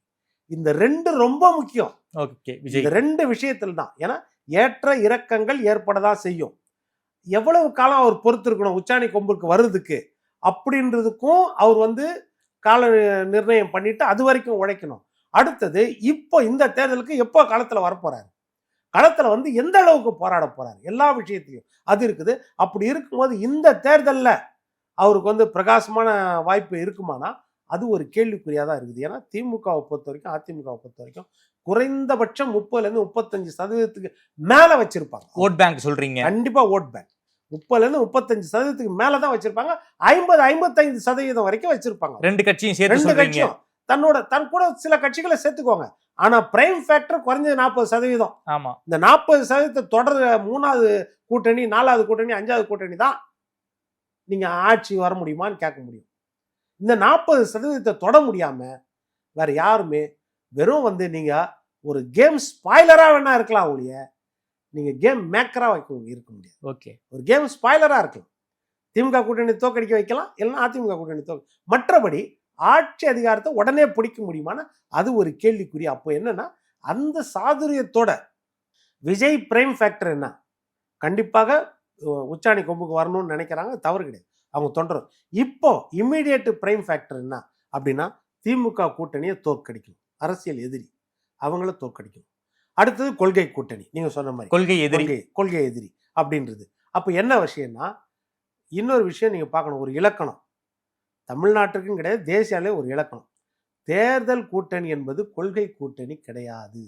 இந்த 2 ரொம்ப முக்கியம். ஓகே, விஜய் இந்த 2 விஷயத்துல தான். ஏன்னா ஏற்ற இறக்கங்கள் ஏற்படதான் செய்யும். எவ்வளவு காலம் அவர் பொறுத்திருக்கணும் உச்சாணி கொம்புக்கு வருதுக்கு அப்படின்றதுக்கும் அவர் வந்து கால நிர்ணயம் பண்ணிட்டு அது வரைக்கும் உழைக்கணும். அடுத்தது இப்போ இந்த தேர்தலுக்கு எப்போ களத்துல வரப்போறாரு, களத்துல வந்து எந்த அளவுக்கு போராட போறாரு, எல்லா விஷயத்திலையும் அது இருக்குது. அப்படி இருக்கும்போது இந்த தேர்தல்ல அவருக்கு வந்து பிரகாசமான வாய்ப்பு இருக்குமானா அது ஒரு கேள்விக்குறியா தான் இருக்குது. ஏன்னா திமுகவை பொறுத்த வரைக்கும், அதிமுகவை பொறுத்த வரைக்கும் குறைந்தபட்சம் 30-35% மேல வச்சிருப்பாங்க. ஓட் பேங்க் சொல்றீங்க? கண்டிப்பா ஓட் பேங்க் 30-35% மேலதான் வச்சிருப்பாங்க. 50-55% வரைக்கும் வச்சிருப்பாங்க. 2 கட்சியும் சேர்த்து. 2 கட்சியும் தன் கூட சில கட்சிகளை சேர்த்துக்கோங்க. ஆனா பிரைம் ஃபேக்டர் குறைஞ்சது 40%. ஆமா, இந்த 40% தொடர் 3வது கூட்டணி, 4வது கூட்டணி, 5வது கூட்டணி தான் நீங்க ஆட்சி வர முடியுமான்னு கேட்க முடியும். இந்த 40% தொட முடியாம வேற யாருமே, வெறும் வந்து நீங்க ஒரு கேம் ஸ்பாய்லரா வேணா இருக்கலாம் ஒழிய நீங்க கேம் மேக்கரா இருக்க முடியாது. ஓகே, ஒரு கேம் ஸ்பாய்லரா இருக்கலாம். திமுக கூட்டணி தோக்கடிக்க வைக்கலாம், இல்லைன்னா அதிமுக கூட்டணி மற்றபடி ஆட்சி அதிகாரத்தை உடனே பிடிக்க முடியுமான அது ஒரு கேள்விக்குறி. அப்போ என்னன்னா, அந்த சாதுரியத்தோட விஜய் பிரைம் ஃபேக்டர் என்ன, கண்டிப்பாக உச்சாணி கொம்புக்கு வரணும்னு நினைக்கிறாங்க, தவறு கிடையாது, அவங்க தொண்டர். இப்போ இம்மிடியேட் பிரைம் ஃபேக்டர் என்ன அப்படின்னா, திமுக கூட்டணியை தோற்கடிக்கணும், அரசியல் எதிரி அவங்கள தோற்கடிக்கணும். அடுத்தது கொள்கை கூட்டணி, நீங்க சொன்ன மாதிரி கொள்கை எதிரி அப்படின்றது. அப்போ என்ன விஷயம்னா, இன்னொரு விஷயம் நீங்க பார்க்கணும், ஒரு இலக்கணம் தமிழ்நாட்டுக்கும் கிடையாது, தேசிய அளவில் ஒரு இலக்கணம். தேர்தல் கூட்டணி என்பது கொள்கை கூட்டணி கிடையாது.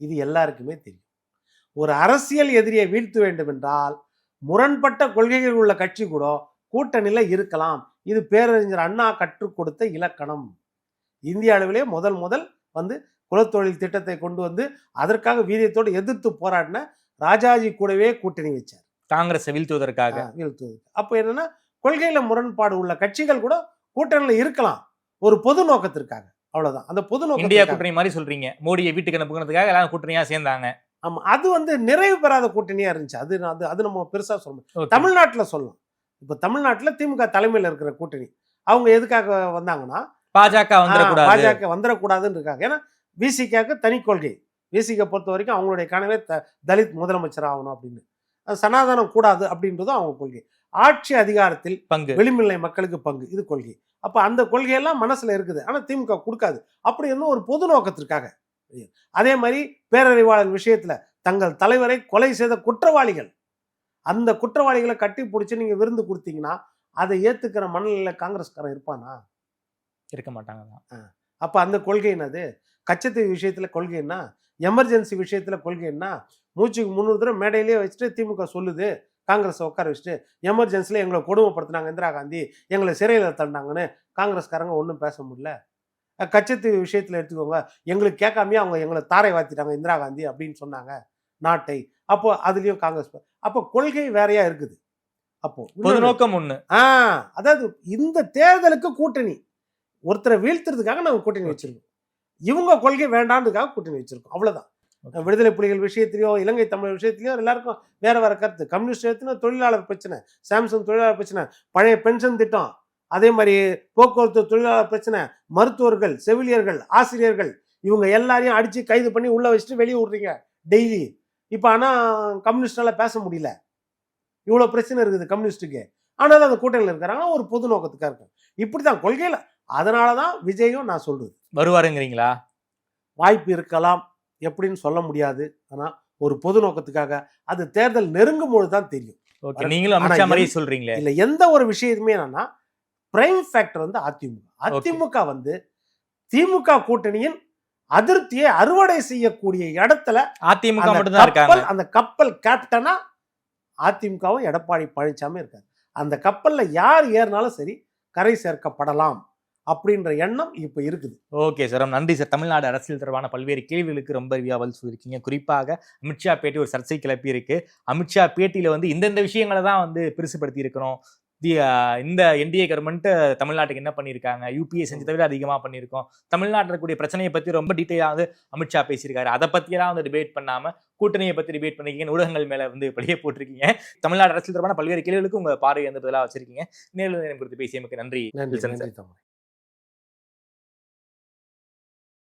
இது எல்லாருக்குமே தெரியும். ஒரு அரசியல் எதிரியை வீழ்த்த வேண்டும் என்றால் முரண்பட்ட கொள்கைகள் உள்ள கட்சி கூட கூட்டணியில இருக்கலாம். இது பேரறிஞர் அண்ணா கற்றுக் கொடுத்த இலக்கணம். இந்திய அளவிலே முதல் வந்து குலத்தொழில் திட்டத்தை கொண்டு வந்து அதற்காக வீரியத்தோடு எதிர்த்து போராடின ராஜாஜி கூடவே கூட்டணி வச்சார், காங்கிரஸ் வீழ்த்துவதற்காக. அப்போ என்னன்னா, கொள்கையில முரண்பாடு உள்ள கட்சிகள் கூட கூட்டணியில இருக்கலாம், ஒரு பொது நோக்கத்திற்காக, அவ்வளவுதான். அந்த பொது நோக்கம் இந்தியா கூட்டணி மாதிரி சொல்றீங்க, மோடியை வீட்டுக்கு அனுப்புகிறதுக்காக எல்லாரும் கூட்டணியா சேர்ந்தாங்க. ஆமா, அது வந்து நிறைவு பெறாத கூட்டணியா இருந்துச்சு. அது நம்ம பெருசா சொல்லணும். தமிழ்நாட்டுல சொல்லணும். இப்ப தமிழ்நாட்டுல திமுக தலைமையில் இருக்கிற கூட்டணி அவங்க எதுக்காக வந்தாங்கன்னா, பாஜக வந்துடக்கூடாதுன்னு இருக்காங்க. ஏன்னா விசிகாக்கு தனி கொள்கை. விசிகா பொறுத்த வரைக்கும் அவங்களுடைய கனவே தலித் முதலமைச்சர் ஆகணும் அப்படின்னு, சனாதனம் கூடாது அப்படின்றதும் அவங்க கொள்கை. ஆட்சி அதிகாரத்தில் பங்கு, வெளிமில்லை மக்களுக்கு பங்கு, இது கொள்கை. அப்ப அந்த கொள்கையெல்லாம் மனசுல இருக்குது, ஆனா திமுக கொடுக்காது. அப்படி இருந்தும் ஒரு பொது நோக்கத்திற்காக. அதே மாதிரி பேரறிவாளர் விஷயத்துல தங்கள் தலைவரை கொலை செய்த குற்றவாளிகள், அந்த குற்றவாளிகளை கட்டி பிடிச்சி நீங்க விருந்து கொடுத்தீங்கன்னா அதை ஏத்துக்கிற மனநிலையில காங்கிரஸ்காரன் இருப்பானா? இருக்க மாட்டாங்க. அப்ப அந்த கொள்கை என்னது? கச்சத்தீவு விஷயத்துல கொள்கை என்ன? எமர்ஜென்சி விஷயத்துல கொள்கை என்ன? மூச்சுக்கு 300 தடவை மேடையிலேயே வச்சுட்டு திமுக சொல்லுது, காங்கிரஸை உட்கார வச்சுட்டு, எமர்ஜென்சில எங்களை கொடுமைப்படுத்தினாங்க இந்திரா காந்தி, எங்களை சிறையில் தண்டாங்கன்னு காங்கிரஸ்காரங்க ஒன்றும் பேச முடியல. கச்சத்தீவு விஷயத்துல எடுத்துக்கோங்க, எங்களுக்கு கேட்காமையே அவங்க எங்களை தாரை வாத்திட்டாங்க இந்திரா காந்தி அப்படின்னு சொன்னாங்க நாட்டை. அப்போ அதுலயும் காங்கிரஸ், அப்போ கொள்கை வேறையா இருக்குது. அப்போ பொது நோக்கம் ஒண்ணு. அதாவது இந்த தேர்தலுக்கு கூட்டணி, ஒருத்தரை வீழ்த்துறதுக்காக நாங்கள் கூட்டணி வச்சிருக்கோம், இவங்க கொள்கை வேண்டான்றதுக்காக கூட்டணி வச்சிருக்கோம், அவ்வளவுதான். விடுதலை புலிகள் விஷயத்திலையோ இலங்கை தமிழர் விஷயத்திலையோ எல்லாருக்கும் வேற வேற கருத்து. கம்யூனிஸ்ட் விஷயத்துல தொழிலாளர் பிரச்சனை, சாம்சங் தொழிலாளர் பிரச்சனை, பழைய பென்ஷன் திட்டம், அதே மாதிரி போக்குவரத்து தொழிலாளர் பிரச்சனை, மருத்துவர்கள், செவிலியர்கள், ஆசிரியர்கள், இவங்க எல்லாரையும் அடிச்சு கைது பண்ணி உள்ள வச்சுட்டு வெளியே விடுறீங்க டெய்லி. இப்போ ஆனால் கம்யூனிஸ்டால பேச முடியல, இவ்வளோ பிரச்சனை இருக்குது கம்யூனிஸ்ட்டுக்கு, ஆனாலும் அந்த கூட்டணியில் இருக்கிறாங்கன்னா ஒரு பொது நோக்கத்துக்காக இருக்கும். இப்படி தான் கொள்கையில். அதனால தான் விஜயும் நான் சொல்றது வருவாருங்கிறீங்களா? வாய்ப்பு இருக்கலாம், எப்படின்னு சொல்ல முடியாது. ஆனால் ஒரு பொது நோக்கத்துக்காக அது தேர்தல் நெருங்கும் பொழுது தான் தெரியும். ஓகே, நீங்களும் அமித்ஷா மாதிரியே சொல்றீங்களே. இல்லை, எந்த ஒரு விஷயத்துமே என்னன்னா பிரைம் ஃபேக்டர் வந்து அதிமுக. அதிமுக வந்து திமுக கூட்டணியின் அதிருப்தியை அறுவடை செய்யக்கூடிய இடத்துல அதிமுக மட்டும் தான் இருக்காங்க. அந்த கப்பல் கேப்டனா அதிமுகவும் எடப்பாடி பழனிசாமி இருக்காரு. அந்த கப்பல்ல யார் ஏறினாலும் சரி கரை சேர்க்கப்படலாம் அப்படின்ற எண்ணம் இப்ப இருக்குது. ஓகே சார், நன்றி சார். தமிழ்நாடு அரசியல் தொடர்பான பல்வேறு கேள்விகளுக்கு ரொம்ப பதில் சொல்லியிருக்கீங்க. குறிப்பாக அமித்ஷா பேட்டி ஒரு சர்ச்சை கிளப்பி இருக்கு. அமித்ஷா பேட்டியில வந்து இந்தந்த விஷயங்களை தான் வந்து பெருசுபடுத்தி இருக்கணும். இந்த என்டிஏ கவர்மெண்ட் தமிழ்நாட்டுக்கு என்ன பண்ணியிருக்காங்க, யூபிஏ செஞ்சதை விட அதிகமா பண்ணியிருக்கோம், தமிழ்நாட்டில் இருக்கக்கூடிய பிரச்சனையை பத்தி ரொம்ப டீட்டெயிலாக வந்து அமித்ஷா பேசியிருக்காரு. அதை பத்தியெல்லாம் வந்து டிபேட் பண்ணாம கூட்டணியை பத்தி டிபேட் பண்ணிருக்கீங்க, ஊடகங்கள் மேல வந்து படியே போட்டிருக்கீங்க. தமிழ்நாடு அரசியல் தொடர்பான பல்வேறு கேள்விகளுக்கு உங்க பார்வை வந்து பதிலாக வச்சிருக்கீங்க. நேரில் குறித்து பேசியமைக்கு நன்றி. நன்றி.